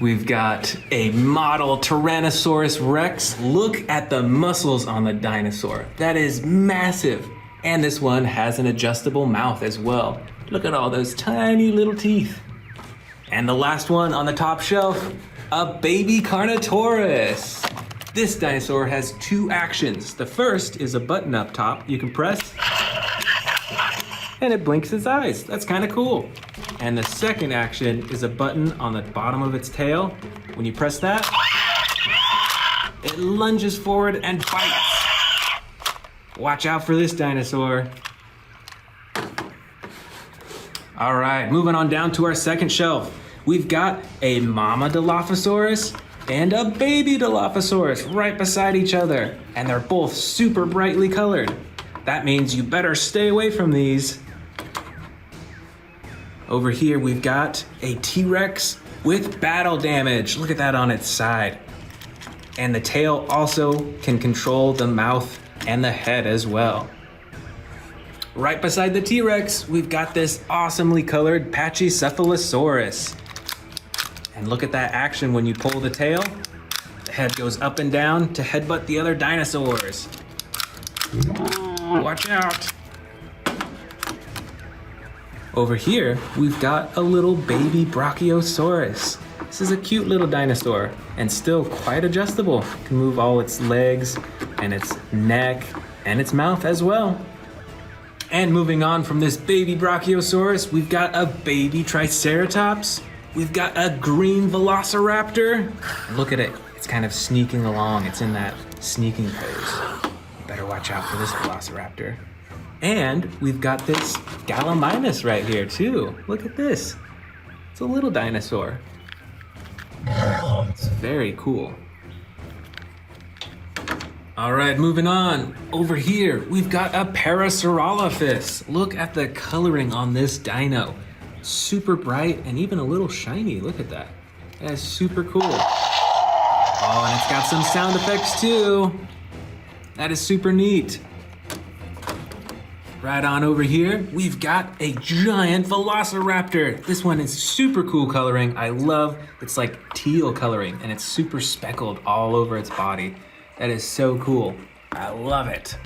We've got a model Tyrannosaurus Rex. Look at the muscles on the dinosaur. That is massive. And this one has an adjustable mouth as well. Look at all those tiny little teeth. And the last one on the top shelf, a baby Carnotaurus. This dinosaur has two actions. The first is a button up top you can press, and it blinks its eyes. That's kind of cool. And the second action is a button on the bottom of its tail. When you press that, it lunges forward and bites. Watch out for this dinosaur. All right, moving on down to our second shelf. We've got a mama Dilophosaurus and a baby Dilophosaurus right beside each other. And they're both super brightly colored. That means you better stay away from these. Over here, we've got a T-Rex with battle damage. Look at that on its side. And the tail also can control the mouth and the head as well. Right beside the T-Rex, we've got this awesomely colored Pachycephalosaurus. And look at that action when you pull the tail. The head goes up and down to headbutt the other dinosaurs. Watch out. Over here, we've got a little baby Brachiosaurus. This is a cute little dinosaur and still quite adjustable. It can move all its legs and its neck and its mouth as well. And moving on from this baby Brachiosaurus, we've got a baby Triceratops. We've got a green Velociraptor. Look at it, it's kind of sneaking along. It's in that sneaking pose. You better watch out for this Velociraptor. And we've got this Gallimimus right here too. Look at this. It's a little dinosaur. It's very cool. All right, moving on. Over here, we've got a Parasaurolophus. Look at the coloring on this dino. Super bright and even a little shiny. Look at that. That is super cool. Oh, and it's got some sound effects too. That is super neat. Right on over here, we've got a giant Velociraptor. This one is super cool coloring. I love, it's like teal coloring and it's super speckled all over its body. That is so cool. I love it.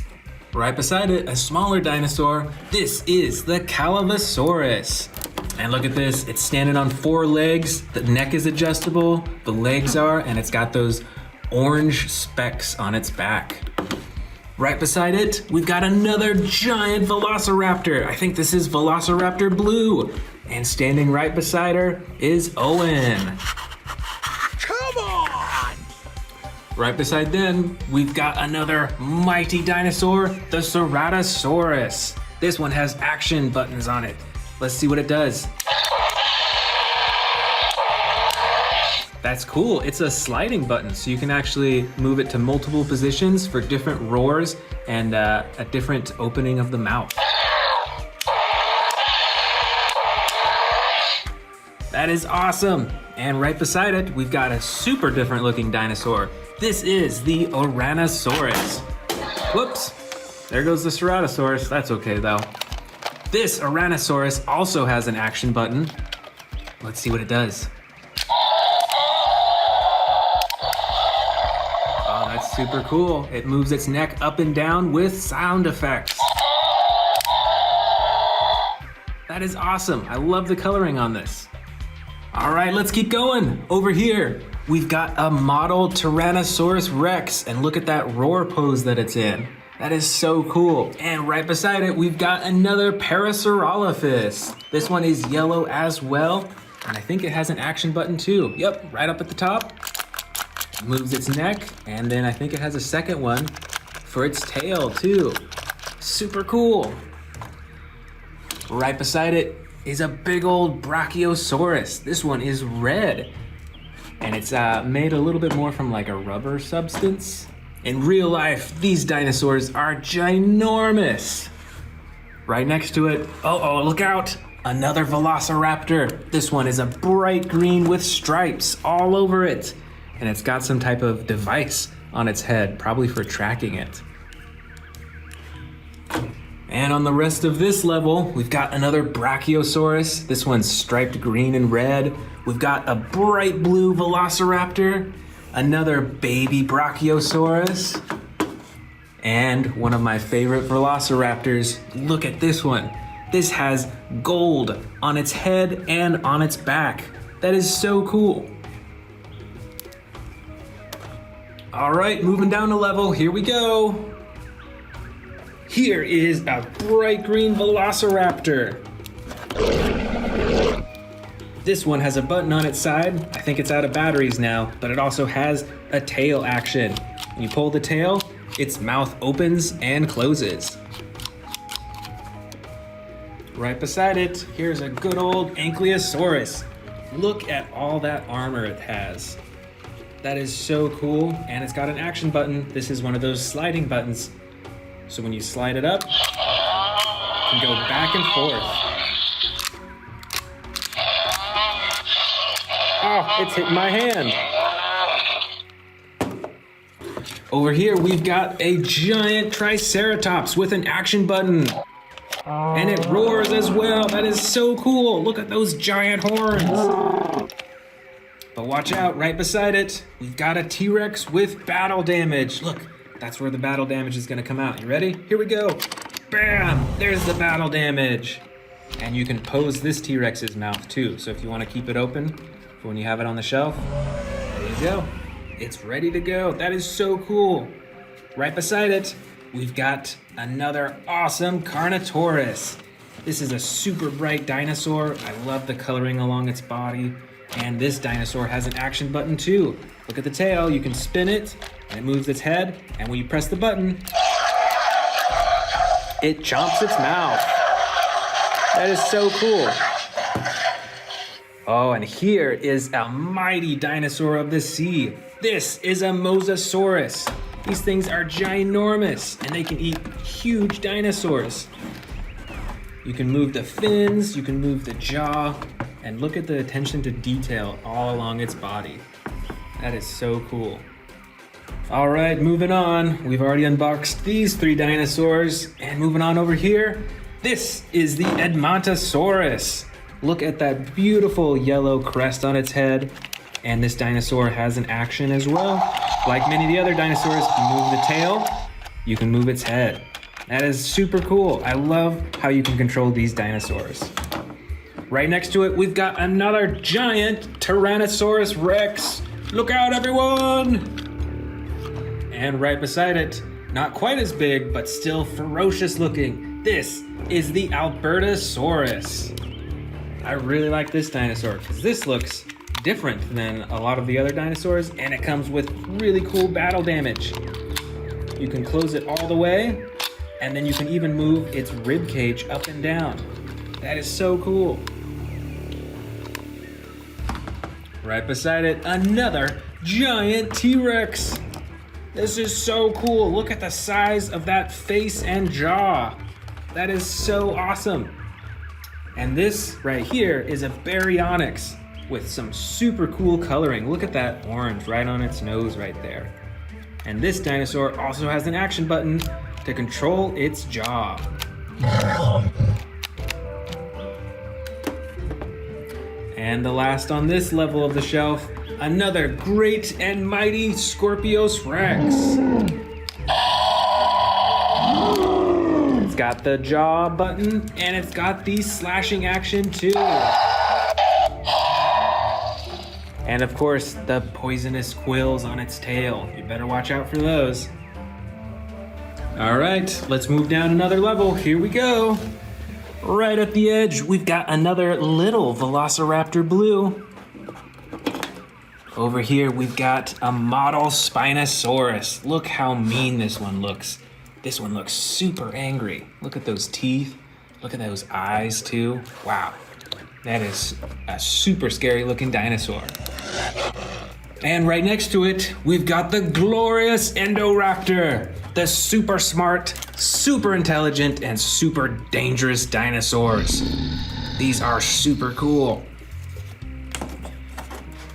Right beside it, a smaller dinosaur. This is the Calavosaurus. And look at this, it's standing on 4 legs. The neck is adjustable, the legs are, and it's got those orange specks on its back. Right beside it, we've got another giant Velociraptor. I think this is Velociraptor Blue. And standing right beside her is Owen. Come on! Right beside them, we've got another mighty dinosaur, the Ceratosaurus. This one has action buttons on it. Let's see what it does. That's cool. It's a sliding button, so you can actually move it to multiple positions for different roars and a different opening of the mouth. That is awesome. And right beside it, we've got a super different looking dinosaur. This is the Ouranosaurus. Whoops, there goes the Ceratosaurus. That's okay though. This Ouranosaurus also has an action button. Let's see what it does. Oh, that's super cool. It moves its neck up and down with sound effects. That is awesome. I love the coloring on this. All right, let's keep going. Over here, we've got a model Tyrannosaurus Rex, and look at that roar pose that it's in. That is so cool. And right beside it, we've got another Parasaurolophus. This one is yellow as well, and I think it has an action button too. Yep, right up at the top. It moves its neck, and then I think it has a second one for its tail too. Super cool. Right beside it is a big old Brachiosaurus. This one is red, and it's made a little bit more from like a rubber substance. In real life, these dinosaurs are ginormous. Right next to it, oh, look out, another Velociraptor. This one is a bright green with stripes all over it, and it's got some type of device on its head, probably for tracking it. And on the rest of this level, we've got another Brachiosaurus. This one's striped green and red. We've got a bright blue Velociraptor, another baby Brachiosaurus, and one of my favorite Velociraptors. Look at this one. This has gold on its head and on its back. That is so cool. All right, moving down a level, here we go. Here is a bright green Velociraptor. This one has a button on its side. I think it's out of batteries now, but it also has a tail action. When you pull the tail, its mouth opens and closes. Right beside it, here's a good old Ankylosaurus. Look at all that armor it has. That is so cool, and it's got an action button. This is one of those sliding buttons. So when you slide it up, you can go back and forth. Oh, it's hitting my hand. Over here, we've got a giant Triceratops with an action button. And it roars as well. That is so cool. Look at those giant horns. But watch out, right beside it, we've got a T-Rex with battle damage. Look. That's where the battle damage is gonna come out. You ready? Here we go. Bam! There's the battle damage. And you can pose this T-Rex's mouth too. So if you wanna keep it open for when you have it on the shelf, there you go. It's ready to go. That is so cool. Right beside it, we've got another awesome Carnotaurus. This is a super bright dinosaur. I love the coloring along its body. And this dinosaur has an action button too. Look at the tail, you can spin it, and it moves its head, and when you press the button, it chomps its mouth. That is so cool. Oh, and here is a mighty dinosaur of the sea. This is a Mosasaurus. These things are ginormous, and they can eat huge dinosaurs. You can move the fins, you can move the jaw, and look at the attention to detail all along its body. That is so cool. All right, moving on. We've already unboxed these 3 dinosaurs, and moving on over here, this is the Edmontosaurus. Look at that beautiful yellow crest on its head, and this dinosaur has an action as well. Like many of the other dinosaurs, you move the tail, you can move its head. That is super cool. I love how you can control these dinosaurs. Right next to it, we've got another giant Tyrannosaurus Rex. Look out, everyone! And right beside it, not quite as big, but still ferocious looking, this is the Albertosaurus. I really like this dinosaur because this looks different than a lot of the other dinosaurs, and it comes with really cool battle damage. You can close it all the way, and then you can even move its rib cage up and down. That is so cool. Right beside it, another giant T-Rex. This is so cool. Look at the size of that face and jaw. That is so awesome. And this right here is a Baryonyx with some super cool coloring. Look at that orange right on its nose right there. And this dinosaur also has an action button to control its jaw. And the last on this level of the shelf, another great and mighty Scorpius Rex. It's got the jaw button, and it's got the slashing action too. And of course, the poisonous quills on its tail. You better watch out for those. All right, let's move down another level. Here we go. Right at the edge, we've got another little Velociraptor Blue. Over here, we've got a model Spinosaurus. Look how mean this one looks. This one looks super angry. Look at those teeth. Look at those eyes too. Wow, that is a super scary looking dinosaur. And right next to it, we've got the glorious Indoraptor, the super smart, super intelligent, and super dangerous dinosaurs. These are super cool.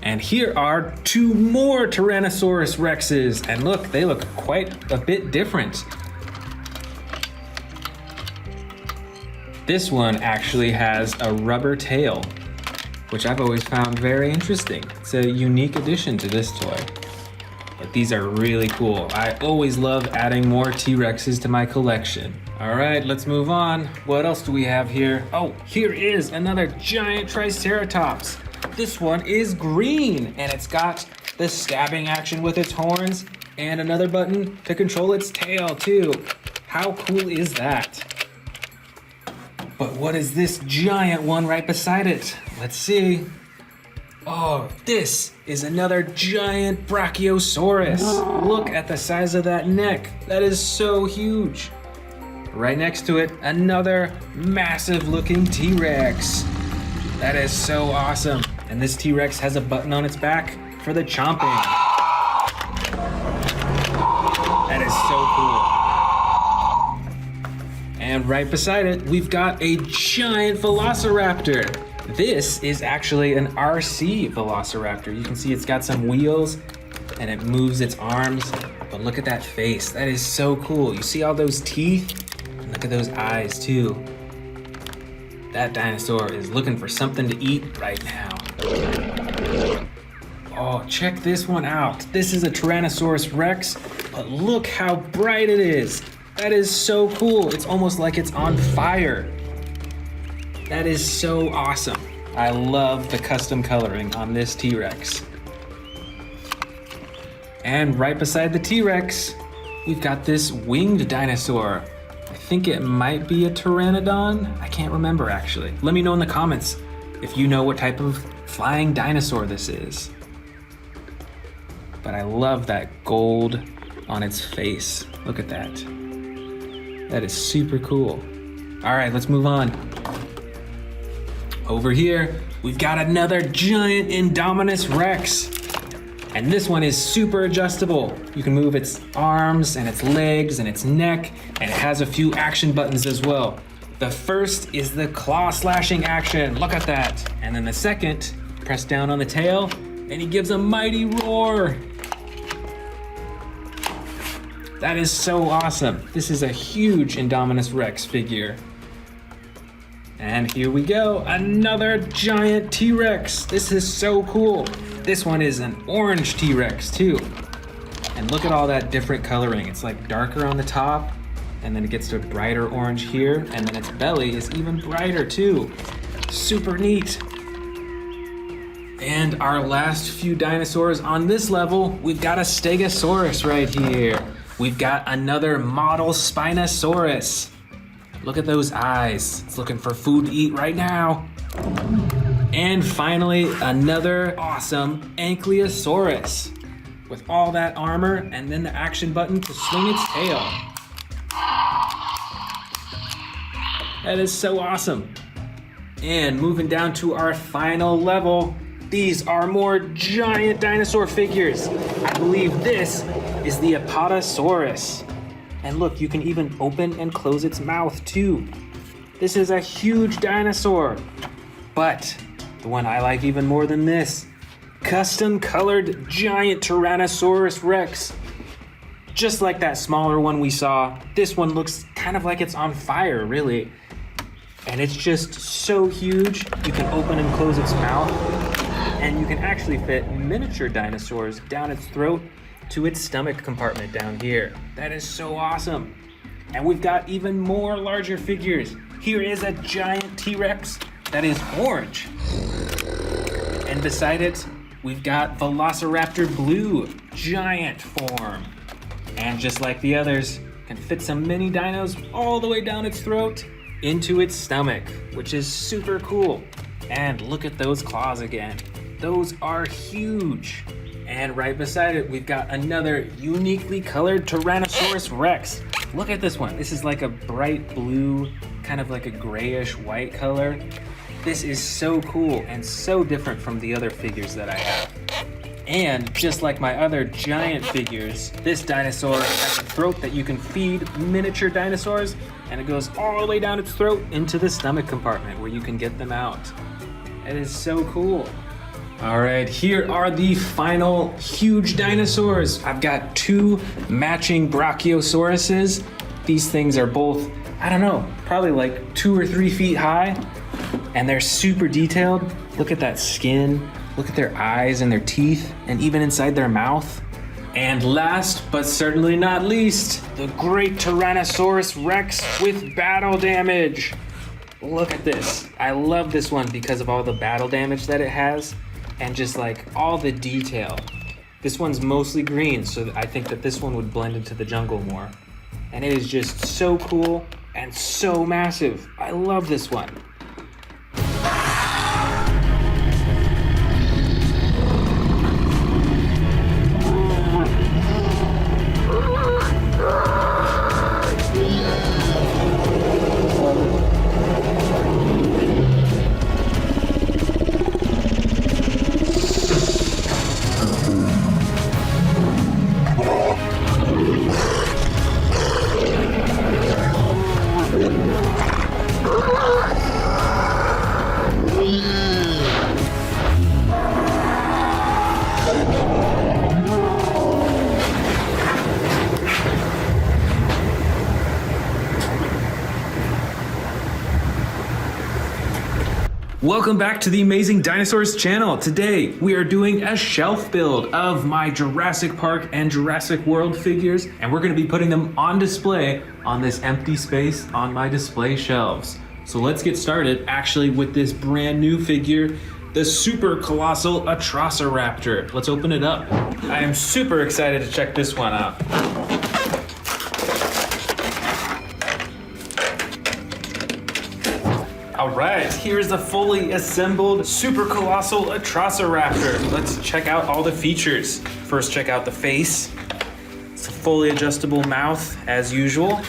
And here are 2 more Tyrannosaurus Rexes, and look, they look quite a bit different. This one actually has a rubber tail, which I've always found very interesting. It's a unique addition to this toy. But these are really cool. I always love adding more T-Rexes to my collection. All right, let's move on. What else do we have here? Oh, here is another giant Triceratops. This one is green, and it's got the stabbing action with its horns and another button to control its tail too. How cool is that? But what is this giant one right beside it? Let's see. Oh, this is another giant Brachiosaurus. Look at the size of that neck. That is so huge. Right next to it, another massive looking T-Rex. That is so awesome. And this T-Rex has a button on its back for the chomping. That is so cool. And right beside it, we've got a giant Velociraptor. This is actually an RC Velociraptor. You can see it's got some wheels and it moves its arms, but look at that face. That is so cool. You see all those teeth? And look at those eyes too. That dinosaur is looking for something to eat right now. Oh, check this one out. This is a Tyrannosaurus Rex, but look how bright it is. That is so cool. It's almost like it's on fire. That is so awesome. I love the custom coloring on this T-Rex. And right beside the T-Rex, we've got this winged dinosaur. I think it might be a pteranodon. I can't remember actually. Let me know in the comments if you know what type of flying dinosaur this is. But I love that gold on its face. Look at that. That is super cool. All right, let's move on. Over here, we've got another giant Indominus Rex. And this one is super adjustable. You can move its arms and its legs and its neck, and it has a few action buttons as well. The first is the claw slashing action. Look at that. And then the second, press down on the tail, and he gives a mighty roar. That is so awesome. This is a huge Indominus Rex figure. And here we go, another giant T-Rex. This is so cool. This one is an orange T-Rex too. And look at all that different coloring. It's like darker on the top, and then it gets to a brighter orange here, and then its belly is even brighter too. Super neat. And our last few dinosaurs on this level, we've got a Stegosaurus right here. We've got another model Spinosaurus. Look at those eyes. It's looking for food to eat right now. And finally, another awesome Ankylosaurus with all that armor and then the action button to swing its tail. That is so awesome. And moving down to our final level, these are more giant dinosaur figures. I believe this is the Apatosaurus. And look, you can even open and close its mouth too. This is a huge dinosaur. But the one I like even more than this, custom colored giant Tyrannosaurus Rex. Just like that smaller one we saw, this one looks kind of like it's on fire, really. And it's just so huge, you can open and close its mouth, and you can actually fit miniature dinosaurs down its throat to its stomach compartment down here. That is so awesome. And we've got even more larger figures. Here is a giant T-Rex that is orange. And beside it, we've got Velociraptor Blue, giant form. And just like the others, can fit some mini dinos all the way down its throat into its stomach, which is super cool. And look at those claws again. Those are huge. And right beside it, we've got another uniquely colored Tyrannosaurus Rex. Look at this one. This is like a bright blue, kind of like a grayish white color. This is so cool and so different from the other figures that I have. And just like my other giant figures, this dinosaur has a throat that you can feed miniature dinosaurs, and it goes all the way down its throat into the stomach compartment where you can get them out. It is so cool. All right, here are the final huge dinosaurs. I've got two matching Brachiosauruses. These things are both, I don't know, probably like 2 or 3 feet high, and they're super detailed. Look at that skin, look at their eyes and their teeth, and even inside their mouth. And last, but certainly not least, the great Tyrannosaurus Rex with battle damage. Look at this. I love this one because of all the battle damage that it has, and just like all the detail. This one's mostly green, so I think that this one would blend into the jungle more. And it is just so cool and so massive. I love this one. Welcome back to the Amazing Dinosaurs channel. Today we are doing a shelf build of my Jurassic Park and Jurassic World figures, and we're going to be putting them on display on this empty space on my display shelves. So let's get started actually with this brand new figure, the super colossal Atrociraptor. Let's open it up. I am super excited to check this one out. All right, here's the fully assembled super colossal Atrociraptor. Let's check out all the features. First, check out the face. It's a fully adjustable mouth as usual.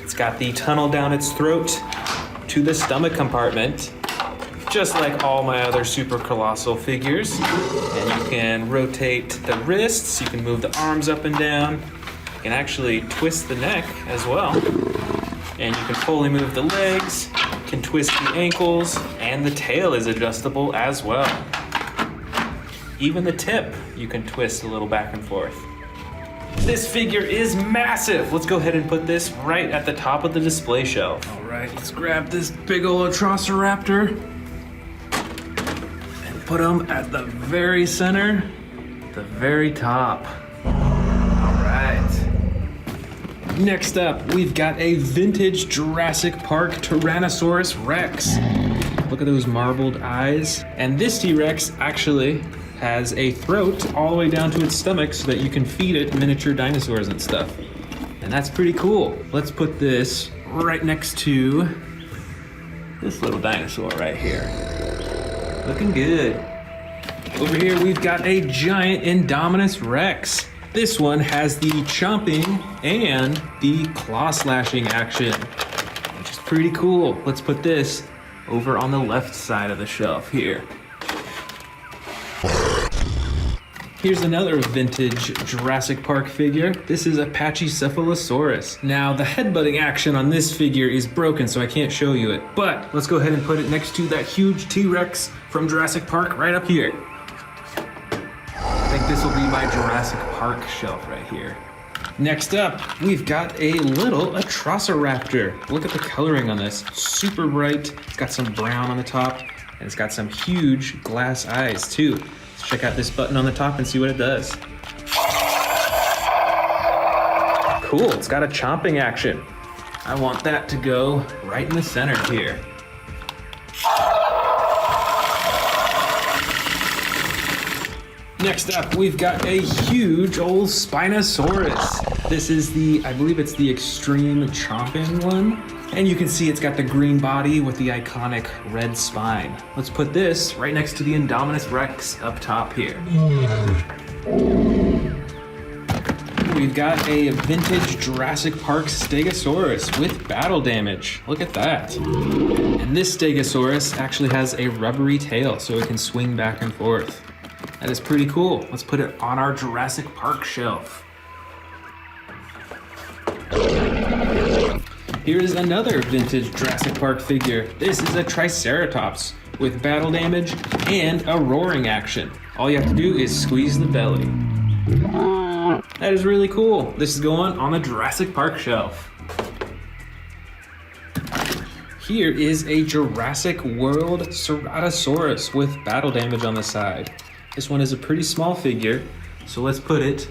It's got the tunnel down its throat to the stomach compartment, just like all my other super colossal figures. And you can rotate the wrists, you can move the arms up and down. You can actually twist the neck as well. And you can fully move the legs, can twist the ankles, and the tail is adjustable as well. Even the tip, you can twist a little back and forth. This figure is massive. Let's go ahead and put this right at the top of the display shelf. All right, let's grab this big old Atrociraptor and put him at the very center, the very top. All right. Next up, we've got a vintage Jurassic Park Tyrannosaurus Rex. Look at those marbled eyes. And this T-Rex actually has a throat all the way down to its stomach so that you can feed it miniature dinosaurs and stuff. And that's pretty cool. Let's put this right next to this little dinosaur right here. Looking good. Over here, we've got a giant Indominus Rex. This one has the chomping and the claw slashing action, which is pretty cool. Let's put this over on the left side of the shelf here. Here's another vintage Jurassic Park figure. This is a Pachycephalosaurus. Now, the headbutting action on this figure is broken, so I can't show you it. But let's go ahead and put it next to that huge T-Rex from Jurassic Park right up here. I think this will be my Jurassic Park shelf right here. Next up, we've got a little Atrociraptor. Look at the coloring on this. Super bright. It's got some brown on the top, and it's got some huge glass eyes too. Let's check out this button on the top and see what it does. Cool, it's got a chomping action. I want that to go right in the center here. Next up, we've got a huge old Spinosaurus. This is I believe it's the extreme chomping one. And you can see it's got the green body with the iconic red spine. Let's put this right next to the Indominus Rex up top here. We've got a vintage Jurassic Park Stegosaurus with battle damage. Look at that. And this Stegosaurus actually has a rubbery tail so it can swing back and forth. That is pretty cool. Let's put it on our Jurassic Park shelf. Here's another vintage Jurassic Park figure. This is a Triceratops with battle damage and a roaring action. All you have to do is squeeze the belly. That is really cool. This is going on the Jurassic Park shelf. Here is a Jurassic World Ceratosaurus with battle damage on the side. This one is a pretty small figure, so let's put it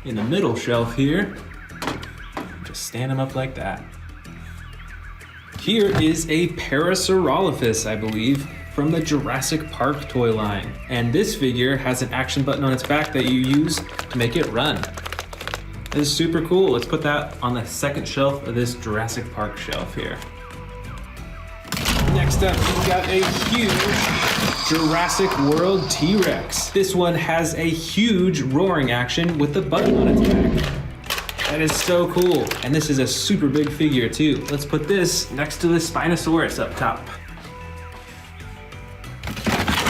in the middle shelf here. Just stand him up like that. Here is a Parasaurolophus, I believe, from the Jurassic Park toy line. And this figure has an action button on its back that you use to make it run. This is super cool. Let's put that on the second shelf of this Jurassic Park shelf here. Next up, we've got a huge Jurassic World T-Rex. This one has a huge roaring action with the button on its back. That is so cool. And this is a super big figure too. Let's put this next to the Spinosaurus up top.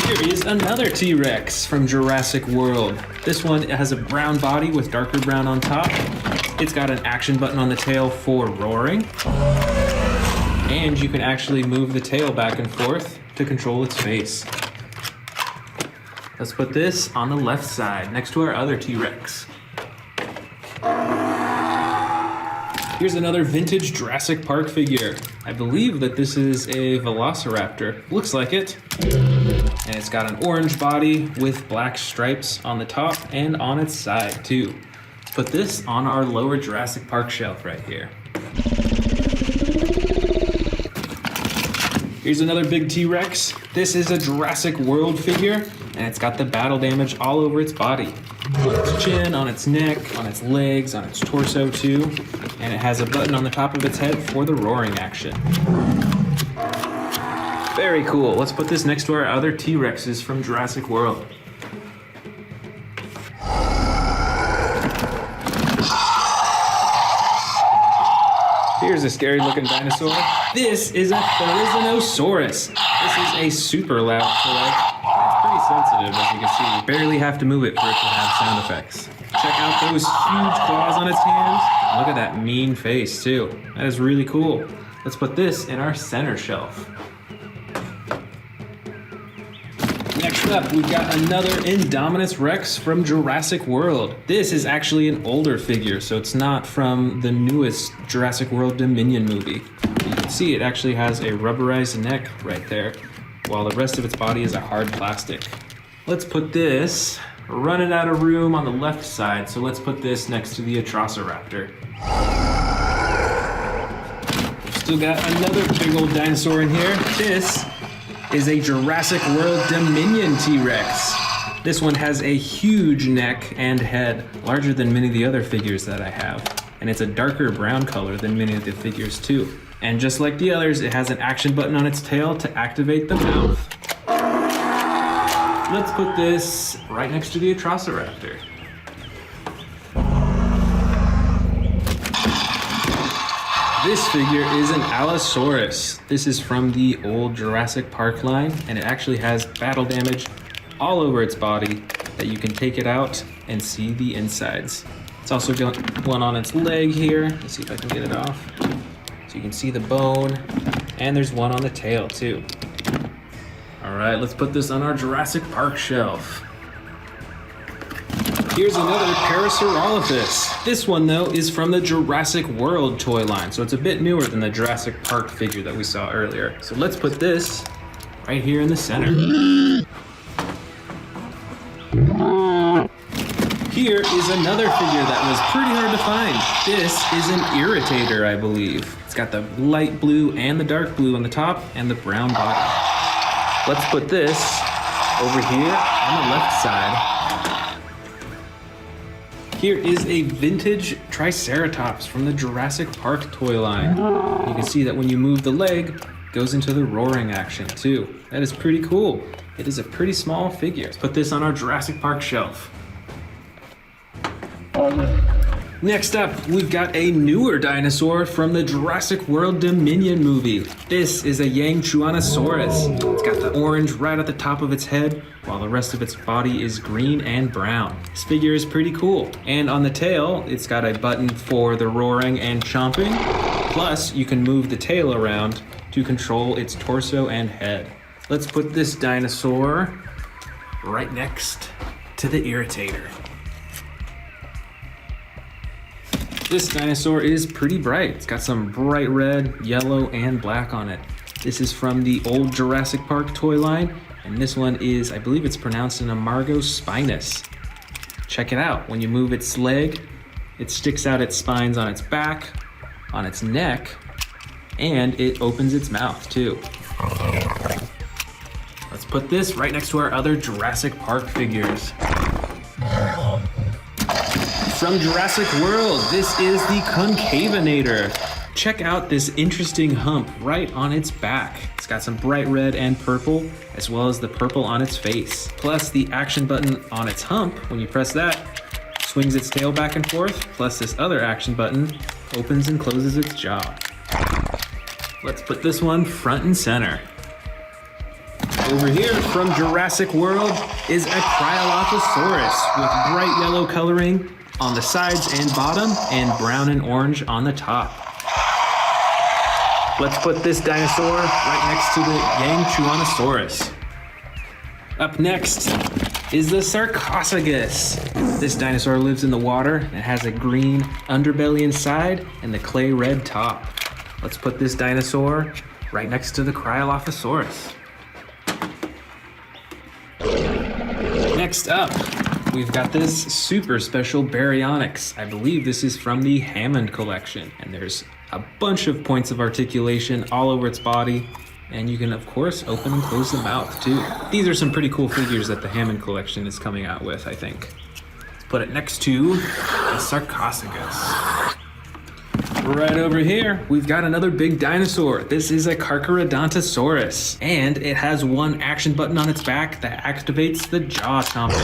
Here is another T-Rex from Jurassic World. This one has a brown body with darker brown on top. It's got an action button on the tail for roaring. And you can actually move the tail back and forth to control its face. Let's put this on the left side next to our other T-Rex. Here's another vintage Jurassic Park figure. I believe that this is a Velociraptor. Looks like it. And it's got an orange body with black stripes on the top and on its side too. Let's put this on our lower Jurassic Park shelf right here. Here's another big T-Rex. This is a Jurassic World figure, and it's got the battle damage all over its body. On its chin, on its neck, on its legs, on its torso too. And it has a button on the top of its head for the roaring action. Very cool. Let's put this next to our other T-Rexes from Jurassic World. Here's a scary looking dinosaur. This is a Therizinosaurus. This is a super loud toy. It's pretty sensitive, as you can see. You barely have to move it for it to have sound effects. Check out those huge claws on its hands. Look at that mean face too. That is really cool. Let's put this in our center shelf. Next up, we've got another Indominus Rex from Jurassic World. This is actually an older figure, so it's not from the newest Jurassic World Dominion movie. You can see it actually has a rubberized neck right there, while the rest of its body is a hard plastic. Let's put this, running out of room on the left side, so let's put this next to the Atrociraptor. We've still got another big old dinosaur in here. This is a Jurassic World Dominion T-Rex. This one has a huge neck and head, larger than many of the other figures that I have. And it's a darker brown color than many of the figures too. And just like the others, it has an action button on its tail to activate the mouth. Let's put this right next to the Atrociraptor. This figure is an Allosaurus. This is from the old Jurassic Park line, and it actually has battle damage all over its body that you can take it out and see the insides. It's also got one on its leg here. Let's see if I can get it off. So you can see the bone, and there's one on the tail too. All right, let's put this on our Jurassic Park shelf. Here's another Parasaurolophus. This one though is from the Jurassic World toy line, so it's a bit newer than the Jurassic Park figure that we saw earlier. So let's put this right here in the center. Here is another figure that was pretty hard to find. This is an Irritator, I believe. It's got the light blue and the dark blue on the top and the brown body. Let's put this over here on the left side. Here is a vintage Triceratops from the Jurassic Park toy line. You can see that when you move the leg, it goes into the roaring action too. That is pretty cool. It is a pretty small figure. Let's put this on our Jurassic Park shelf. Next up, we've got a newer dinosaur from the Jurassic World Dominion movie. This is a Yangchuanosaurus. It's got the orange right at the top of its head, while the rest of its body is green and brown. This figure is pretty cool. And on the tail, it's got a button for the roaring and chomping. Plus, you can move the tail around to control its torso and head. Let's put this dinosaur right next to the Irritator. This dinosaur is pretty bright. It's got some bright red, yellow, and black on it. This is from the old Jurassic Park toy line, and this one is, I believe it's pronounced an Amargospinus. Check it out. When you move its leg, it sticks out its spines on its back, on its neck, and it opens its mouth too. Let's put this right next to our other Jurassic Park figures. From Jurassic World, this is the Concavinator. Check out this interesting hump right on its back. It's got some bright red and purple, as well as the purple on its face. Plus the action button on its hump, when you press that, swings its tail back and forth, plus this other action button opens and closes its jaw. Let's put this one front and center. Over here from Jurassic World is a Cryolophosaurus with bright yellow coloring on the sides and bottom, and brown and orange on the top. Let's put this dinosaur right next to the Yangchuanosaurus. Up next is the Sarcophagus. This dinosaur lives in the water and has a green underbelly inside and the clay red top. Let's put this dinosaur right next to the Cryolophosaurus. Next up, we've got this super special Baryonyx. I believe this is from the Hammond collection, and there's a bunch of points of articulation all over its body, and you can of course open and close the mouth too. These are some pretty cool figures that the Hammond collection is coming out with, I think. Let's put it next to the Sarcophagus. Right over here, we've got another big dinosaur. This is a Carcharodontosaurus, and it has one action button on its back that activates the jaw chomping.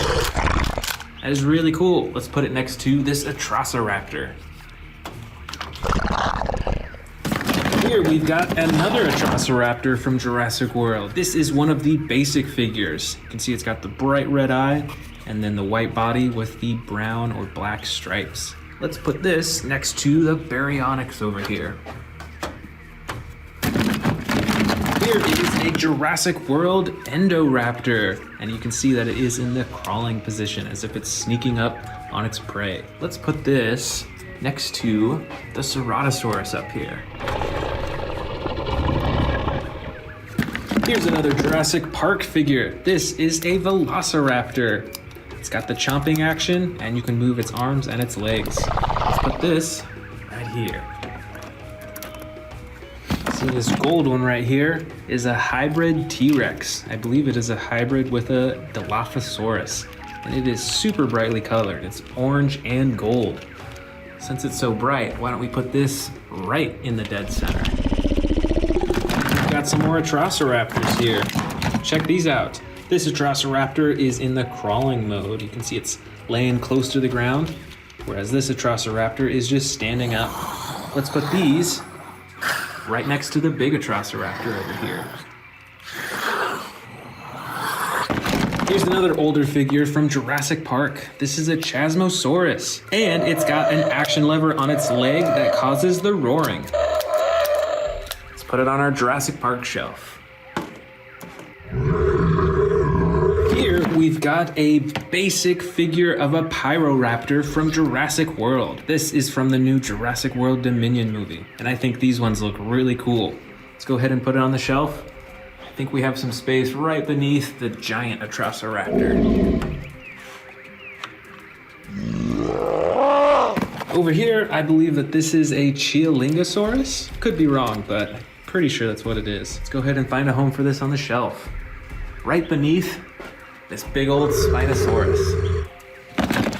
That is really cool. Let's put it next to this Atrociraptor. Here we've got another Atrociraptor from Jurassic World. This is one of the basic figures. You can see it's got the bright red eye and then the white body with the brown or black stripes. Let's put this next to the Baryonyx over here. Here is a Jurassic World Endoraptor, and you can see that it is in the crawling position as if it's sneaking up on its prey. Let's put this next to the Ceratosaurus up here. Here's another Jurassic Park figure. This is a Velociraptor. It's got the chomping action, and you can move its arms and its legs. Let's put this right here. See, this gold one right here is a hybrid T-Rex. I believe it is a hybrid with a Dilophosaurus, and it is super brightly colored. It's orange and gold. Since it's so bright, why don't we put this right in the dead center? We've got some more Atrociraptors here. Check these out. This Atrociraptor is in the crawling mode. You can see it's laying close to the ground, whereas this Atrociraptor is just standing up. Let's put these right next to the big Atrociraptor over here. Here's another older figure from Jurassic Park. This is a Chasmosaurus, and it's got an action lever on its leg that causes the roaring. Let's put it on our Jurassic Park shelf. Here we've got a basic figure of a Pyroraptor from Jurassic World. This is from the new Jurassic World Dominion movie, and I think these ones look really cool. Let's go ahead and put it on the shelf. I think we have some space right beneath the giant Atrociraptor. Over here, I believe that this is a Chialingosaurus. Could be wrong, but I'm pretty sure that's what it is. Let's go ahead and find a home for this on the shelf. Right beneath this big old Spinosaurus.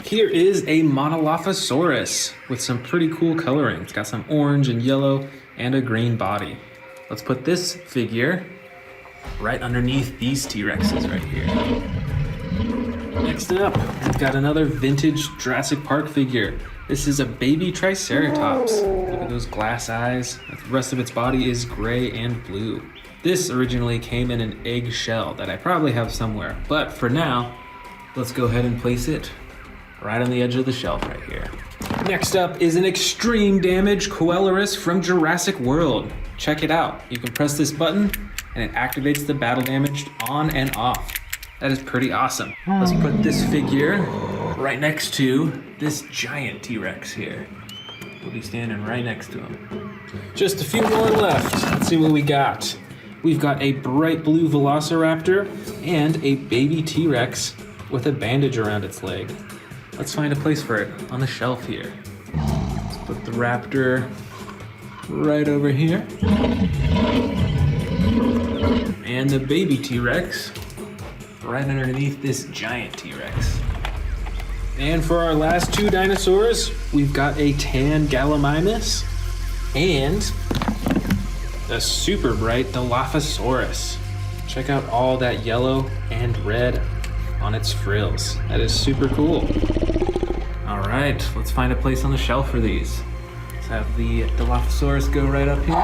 Here is a Monolophosaurus with some pretty cool coloring. It's got some orange and yellow and a green body. Let's put this figure right underneath these T-Rexes right here. Next up, we've got another vintage Jurassic Park figure. This is a baby Triceratops. Look at those glass eyes. The rest of its body is gray and blue. This originally came in an egg shell that I probably have somewhere, but for now, let's go ahead and place it right on the edge of the shelf right here. Next up is an extreme damage Coelurus from Jurassic World. Check it out. You can press this button and it activates the battle damage on and off. That is pretty awesome. Let's put this figure right next to this giant T-Rex here. We'll be standing right next to him. Just a few more left. Let's see what we got. We've got a bright blue Velociraptor and a baby T-Rex with a bandage around its leg. Let's find a place for it on the shelf here. Let's put the raptor right over here. And the baby T-Rex right underneath this giant T-Rex. And for our last two dinosaurs, we've got a tan Gallimimus and a super bright Dilophosaurus. Check out all that yellow and red on its frills. That is super cool. All right, let's find a place on the shelf for these. Let's have the Dilophosaurus go right up here.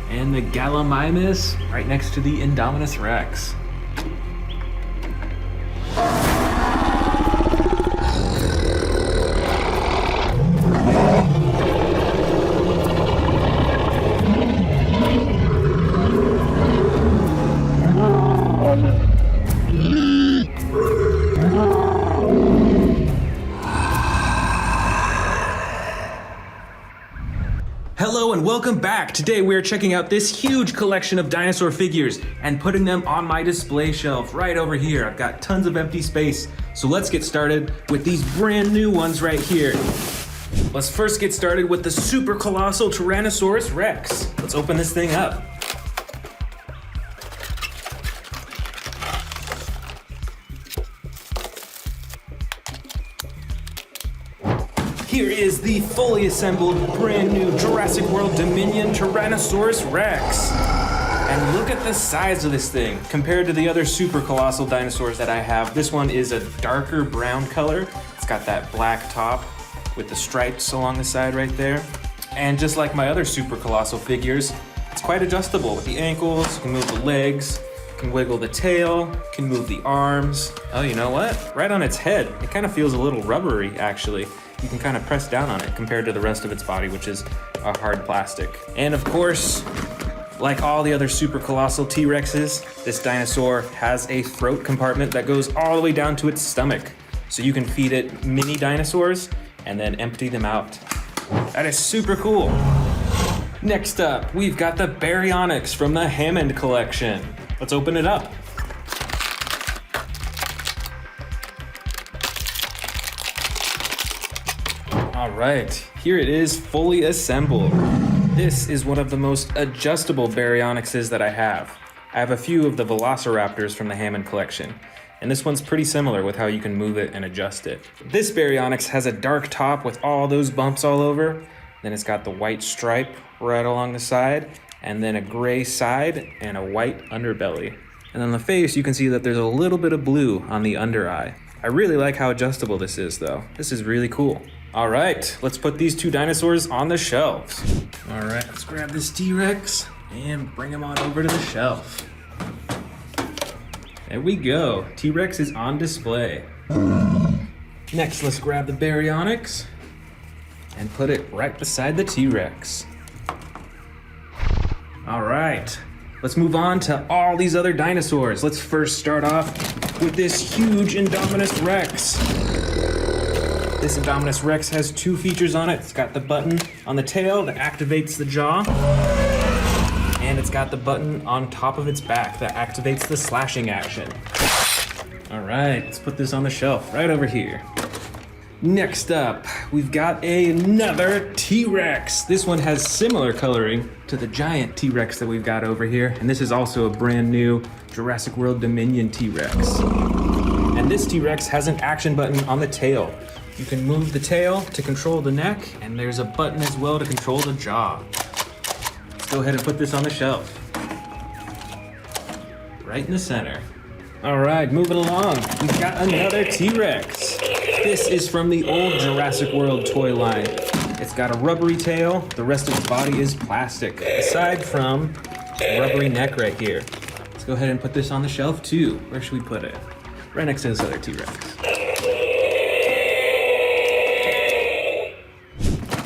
And the Gallimimus right next to the Indominus Rex. Hello and welcome back. Today we are checking out this huge collection of dinosaur figures and putting them on my display shelf right over here. I've got tons of empty space, so let's get started with these brand new ones right here. Let's first get started with the super colossal Tyrannosaurus Rex. Let's open this thing up. here is the fully assembled brand new Jurassic World Dominion Tyrannosaurus Rex. And look at the size of this thing. Compared to the other super colossal dinosaurs that I have, this one is a darker brown color. It's got that black top with the stripes along the side right there. And just like my other super colossal figures, it's quite adjustable with the ankles. You can move the legs, you can wiggle the tail, you can move the arms. Oh, you know what? Right on its head, it kind of feels a little rubbery actually. You can kind of press down on it compared to the rest of its body, which is a hard plastic. And of course, like all the other super colossal T-Rexes, this dinosaur has a throat compartment that goes all the way down to its stomach. So you can feed it mini dinosaurs and then empty them out. That is super cool. Next up, we've got the Baryonyx from the Hammond collection. Let's open it up. All right, here it is fully assembled. This is one of the most adjustable Baryonyxes that I have. I have a few of the Velociraptors from the Hammond collection, and this one's pretty similar with how you can move it and adjust it. This Baryonyx has a dark top with all those bumps all over, then it's got the white stripe right along the side, and then a gray side and a white underbelly. And on the face, you can see that there's a little bit of blue on the under eye. I really like how adjustable this is though. This is really cool. All right, let's put these two dinosaurs on the shelves. All right, let's grab this T-Rex and bring him on over to the shelf. There we go, T-Rex is on display. Next, let's grab the Baryonyx and put it right beside the T-Rex. All right, let's move on to all these other dinosaurs. Let's first start off with this huge Indominus Rex. This Indominus Rex has two features on it. It's got the button on the tail that activates the jaw, and it's got the button on top of its back that activates the slashing action. All right, let's put this on the shelf right over here. Next up, we've got another T-Rex. This one has similar coloring to the giant T-Rex that we've got over here, and this is also a brand new Jurassic World Dominion T-Rex. And this T-Rex has an action button on the tail. You can move the tail to control the neck, and there's a button as well to control the jaw. Let's go ahead and put this on the shelf. Right in the center. All right, moving along, we've got another T-Rex. This is from the old Jurassic World toy line. It's got a rubbery tail, the rest of its body is plastic, aside from the rubbery neck right here. Let's go ahead and put this on the shelf too. Where should we put it? Right next to this other T-Rex.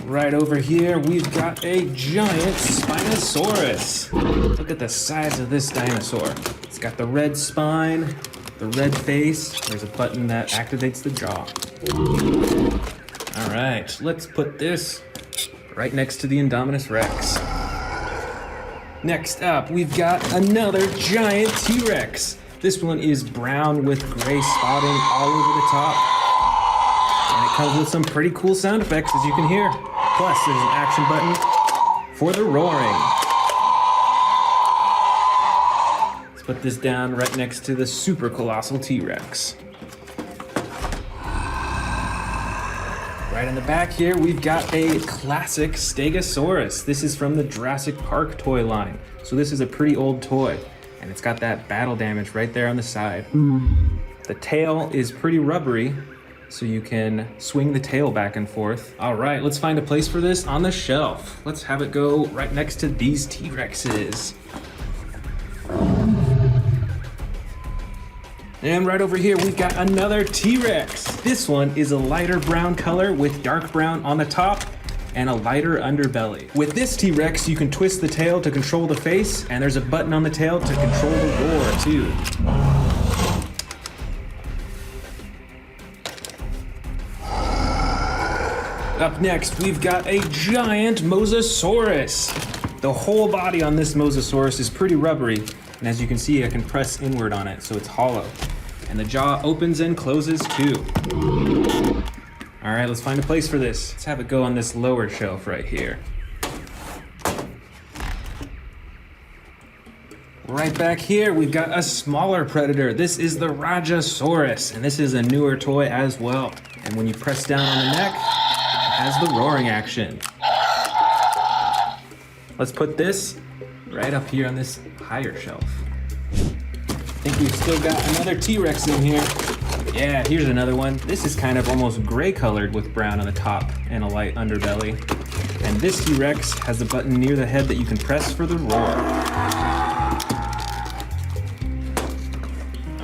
Right over here, we've got a giant Spinosaurus. Look at the size of this dinosaur. It's got the red spine, the red face. There's a button that activates the jaw. All right, let's put this right next to the Indominus Rex. Next up, we've got another giant T-Rex. This one is brown with gray spotting all over the top. And it comes with some pretty cool sound effects, as you can hear. Plus, there's an action button for the roaring. Let's put this down right next to the super colossal T-Rex. Right in the back here, we've got a classic Stegosaurus. This is from the Jurassic Park toy line. So this is a pretty old toy, and it's got that battle damage right there on the side. The tail is pretty rubbery, so you can swing the tail back and forth. All right, let's find a place for this on the shelf. Let's have it go right next to these T-Rexes. And right over here, we've got another T-Rex. This one is a lighter brown color with dark brown on the top and a lighter underbelly. With this T-Rex, you can twist the tail to control the face, and there's a button on the tail to control the roar too. Up next, we've got a giant Mosasaurus. The whole body on this Mosasaurus is pretty rubbery, and as you can see, I can press inward on it, so it's hollow. And the jaw opens and closes too. All right, let's find a place for this. Let's have it go on this lower shelf right here. Right back here, we've got a smaller predator. This is the Rajasaurus, and this is a newer toy as well. And when you press down on the neck, has the roaring action. Let's put this right up here on this higher shelf. I think we've still got another T-Rex in here. Yeah, here's another one. This is kind of almost gray colored with brown on the top and a light underbelly. And this T-Rex has a button near the head that you can press for the roar.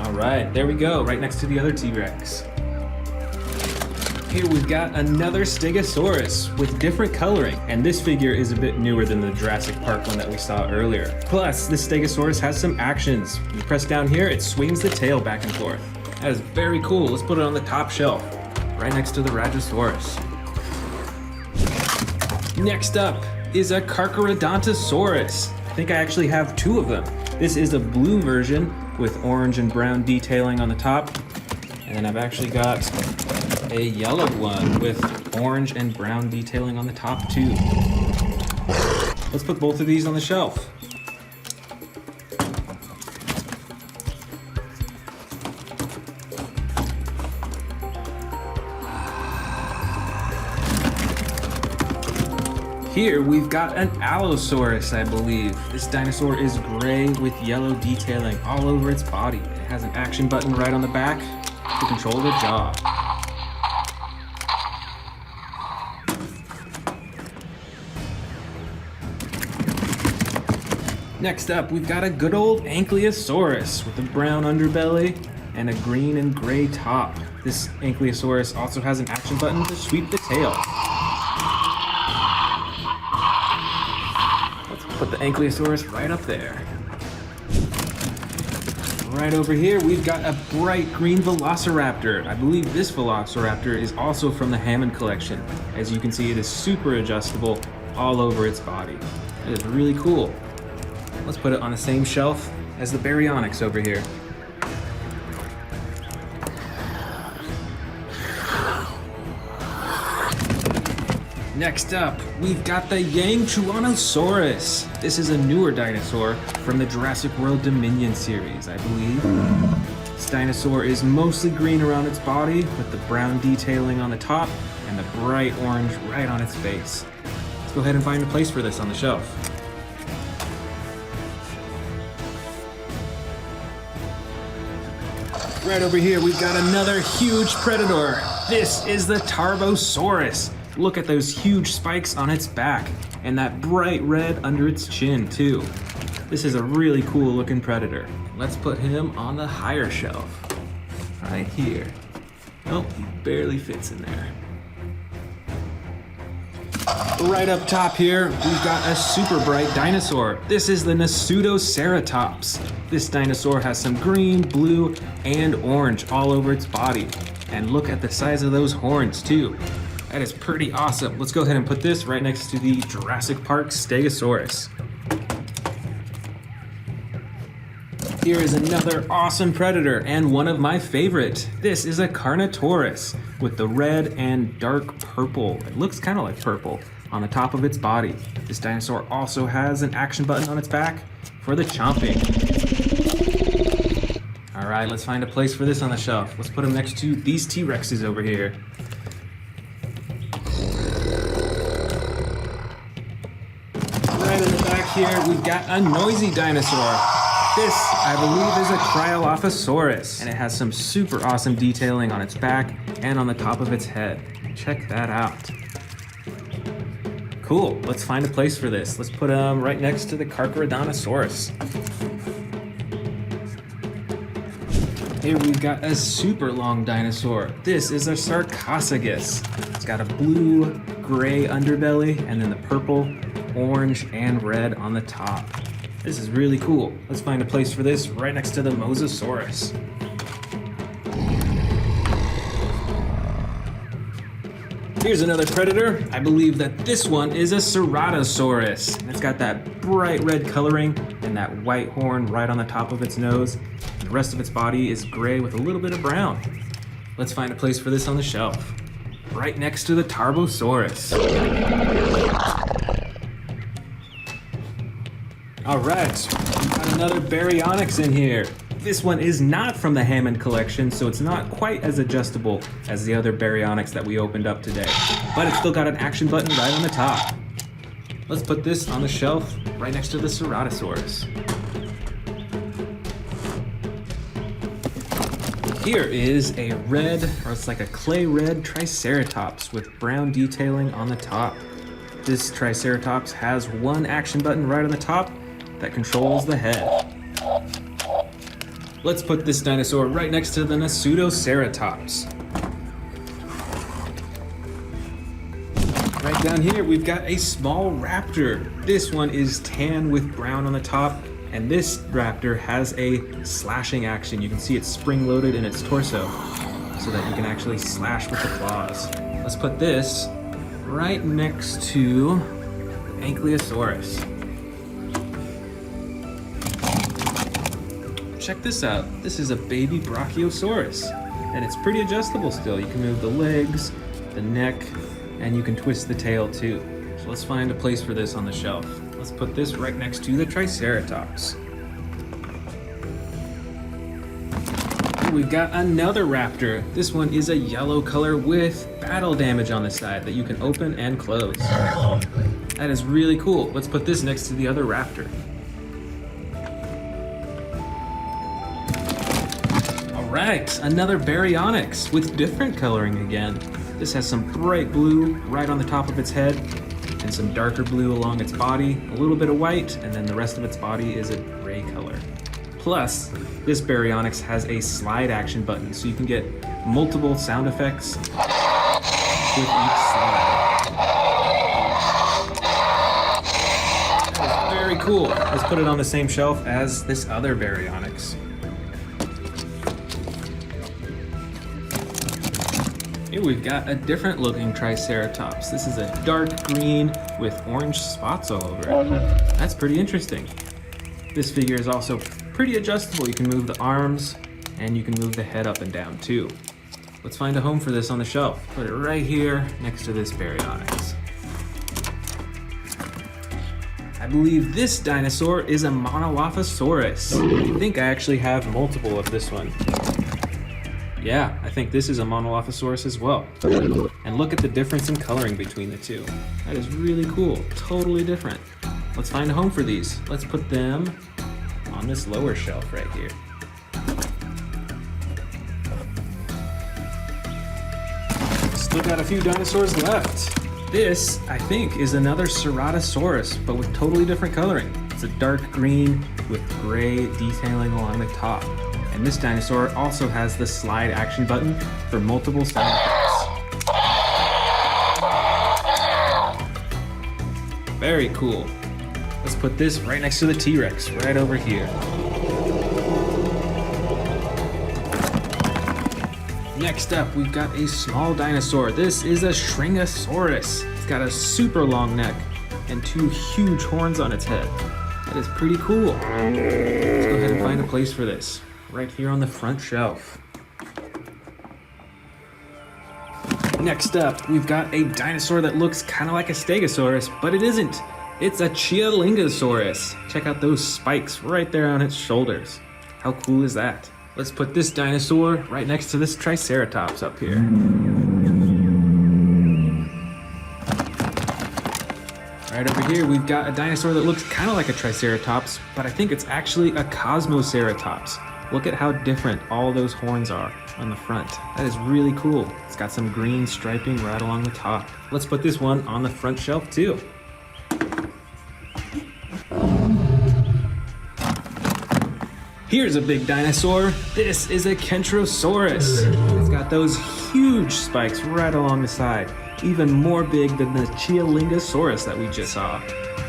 All right, there we go, right next to the other T-Rex. Here we've got another Stegosaurus with different coloring, and this figure is a bit newer than the Jurassic Park one that we saw earlier. Plus, this Stegosaurus has some actions. When you press down here, it swings the tail back and forth. That is very cool. Let's put it on the top shelf, right next to the Rajasaurus. Next up is a Carcharodontosaurus. I think I actually have two of them. This is a blue version with orange and brown detailing on the top, and then I've actually got a yellow one with orange and brown detailing on the top too. Let's put both of these on the shelf. Here we've got an Allosaurus, I believe. This dinosaur is gray with yellow detailing all over its body. It has an action button right on the back to control the jaw. Next up, we've got a good old Ankylosaurus with a brown underbelly and a green and gray top. This Ankylosaurus also has an action button to sweep the tail. Let's put the Ankylosaurus right up there. Right over here, we've got a bright green Velociraptor. I believe this Velociraptor is also from the Hammond collection. As you can see, it is super adjustable all over its body. It is really cool. Let's put it on the same shelf as the Baryonyx over here. Next up, we've got the Yangchuanosaurus. This is a newer dinosaur from the Jurassic World Dominion series, I believe. This dinosaur is mostly green around its body with the brown detailing on the top and the bright orange right on its face. Let's go ahead and find a place for this on the shelf. Right over here, we've got another huge predator. This is the Tarbosaurus. Look at those huge spikes on its back and that bright red under its chin too. This is a really cool looking predator. Let's put him on the higher shelf, right here. Oh, he barely fits in there. Right up top here, we've got a super bright dinosaur. This is the Nasutoceratops. This dinosaur has some green, blue, and orange all over its body. And look at the size of those horns too. That is pretty awesome. Let's go ahead and put this right next to the Jurassic Park Stegosaurus. Here is another awesome predator and one of my favorite. This is a Carnotaurus with the red and dark purple. It looks kind of like purple on the top of its body. This dinosaur also has an action button on its back for the chomping. All right, let's find a place for this on the shelf. Let's put them next to these T-Rexes over here. Right in the back here, we've got a noisy dinosaur. This, I believe, is a Cryolophosaurus, and it has some super awesome detailing on its back and on the top of its head. Check that out. Cool, let's find a place for this. Let's put him right next to the Carcharodontosaurus. Here we've got a super long dinosaur. This is a Sarcophagus. It's got a blue, gray underbelly, and then the purple, orange, and red on the top. This is really cool. Let's find a place for this right next to the Mosasaurus. Here's another predator. I believe that this one is a Ceratosaurus. It's got that bright red coloring and that white horn right on the top of its nose. The rest of its body is gray with a little bit of brown. Let's find a place for this on the shelf. Right next to the Tarbosaurus. All right, we've got another Baryonyx in here. This one is not from the Hammond collection, so it's not quite as adjustable as the other baryonyx that we opened up today. But it's still got an action button right on the top. Let's put this on the shelf right next to the Ceratosaurus. Here is a red, or it's like a clay red Triceratops with brown detailing on the top. This Triceratops has one action button right on the top that controls the head. Let's put this dinosaur right next to the Pseudoceratops. Right down here, we've got a small raptor. This one is tan with brown on the top, and this raptor has a slashing action. You can see it's spring-loaded in its torso, so that you can actually slash with the claws. Let's put this right next to Ankylosaurus. Check this out. This is a baby Brachiosaurus, and it's pretty adjustable still. You can move the legs, the neck, and you can twist the tail too. So let's find a place for this on the shelf. Let's put this right next to the Triceratops. Here we've got another raptor. This one is a yellow color with battle damage on the side that you can open and close. That is really cool. Let's put this next to the other raptor. All right, another baryonyx with different coloring again. This has some bright blue right on the top of its head, and some darker blue along its body, a little bit of white, and then the rest of its body is a gray color. Plus, this baryonyx has a slide action button, so you can get multiple sound effects with each slide. That is very cool. Let's put it on the same shelf as this other baryonyx. Here we've got a different looking Triceratops. This is a dark green with orange spots all over it. That's pretty interesting. This figure is also pretty adjustable. You can move the arms and you can move the head up and down too. Let's find a home for this on the shelf. Put it right here next to this baryonyx. I believe this dinosaur is a Monolophosaurus. I think I actually have multiple of this one. Yeah, I think this is a Monolophosaurus as well. And look at the difference in coloring between the two. That is really cool, totally different. Let's find a home for these. Let's put them on this lower shelf right here. Still got a few dinosaurs left. This, I think, is another Ceratosaurus, but with totally different coloring. It's a dark green with gray detailing along the top. And this dinosaur also has the slide action button for multiple sound effects. Very cool. Let's put this right next to the T-Rex, right over here. Next up, we've got a small dinosaur. This is a Shringosaurus. It's got a super long neck and two huge horns on its head. That is pretty cool. Let's go ahead and find a place for this. Right here on the front shelf. Next up, we've got a dinosaur that looks kind of like a Stegosaurus, but it isn't. It's a Chialingosaurus. Check out those spikes right there on its shoulders. How cool is that? Let's put this dinosaur right next to this Triceratops up here. Right over here, we've got a dinosaur that looks kind of like a Triceratops, but I think it's actually a Cosmoceratops. Look at how different all those horns are on the front. That is really cool. It's got some green striping right along the top. Let's put this one on the front shelf too. Here's a big dinosaur. This is a Kentrosaurus. It's got those huge spikes right along the side, even more big than the Chialingosaurus that we just saw.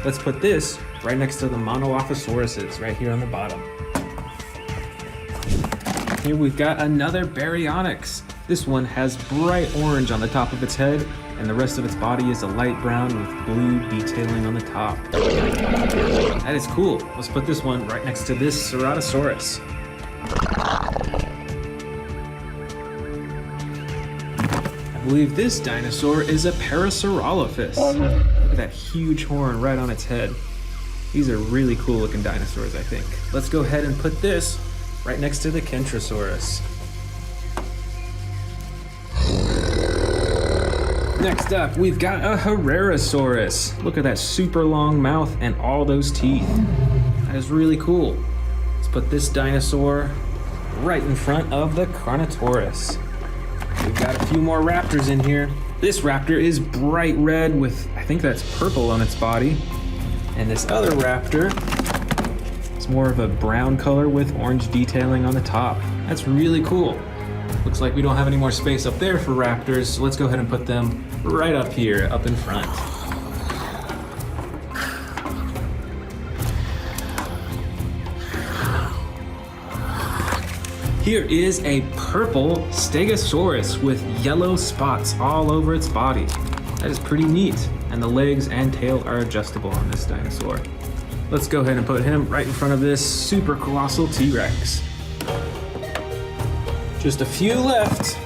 Let's put this right next to the Monolophosauruses right here on the bottom. Here we've got another baryonyx. This one has bright orange on the top of its head, and the rest of its body is a light brown with blue detailing on the top. That is cool. Let's put this one right next to this Ceratosaurus. I believe this dinosaur is a Parasaurolophus. Look at that huge horn right on its head. These are really cool looking dinosaurs, I think. Let's go ahead and put this right next to the Kentrosaurus. Next up, we've got a Herrerasaurus. Look at that super long mouth and all those teeth. That is really cool. Let's put this dinosaur right in front of the Carnotaurus. We've got a few more raptors in here. This raptor is bright red with, I think that's purple on its body. And this other raptor is more of a brown color with orange detailing on the top. That's really cool. Looks like we don't have any more space up there for raptors, so let's go ahead and put them right up here, up in front. Here is a purple Stegosaurus with yellow spots all over its body. That is pretty neat, and the legs and tail are adjustable on this dinosaur. Let's go ahead and put him right in front of this super colossal T-Rex. Just a few left.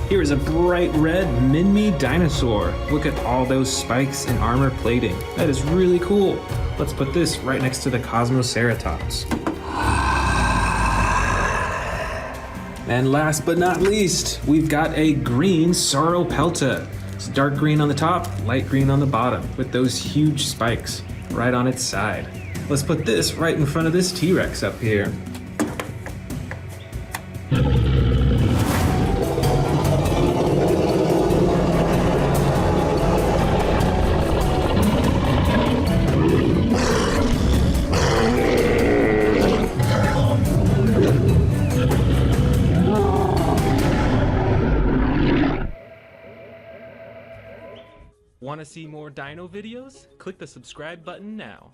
Here is a bright red Minmi dinosaur. Look at all those spikes and armor plating. That is really cool. Let's put this right next to the Cosmoceratops. And last but not least, we've got a green Sauropelta. It's dark green on the top, light green on the bottom, with those huge spikes right on its side. Let's put this right in front of this T-Rex up here. Want to see more dino videos? Click the subscribe button now.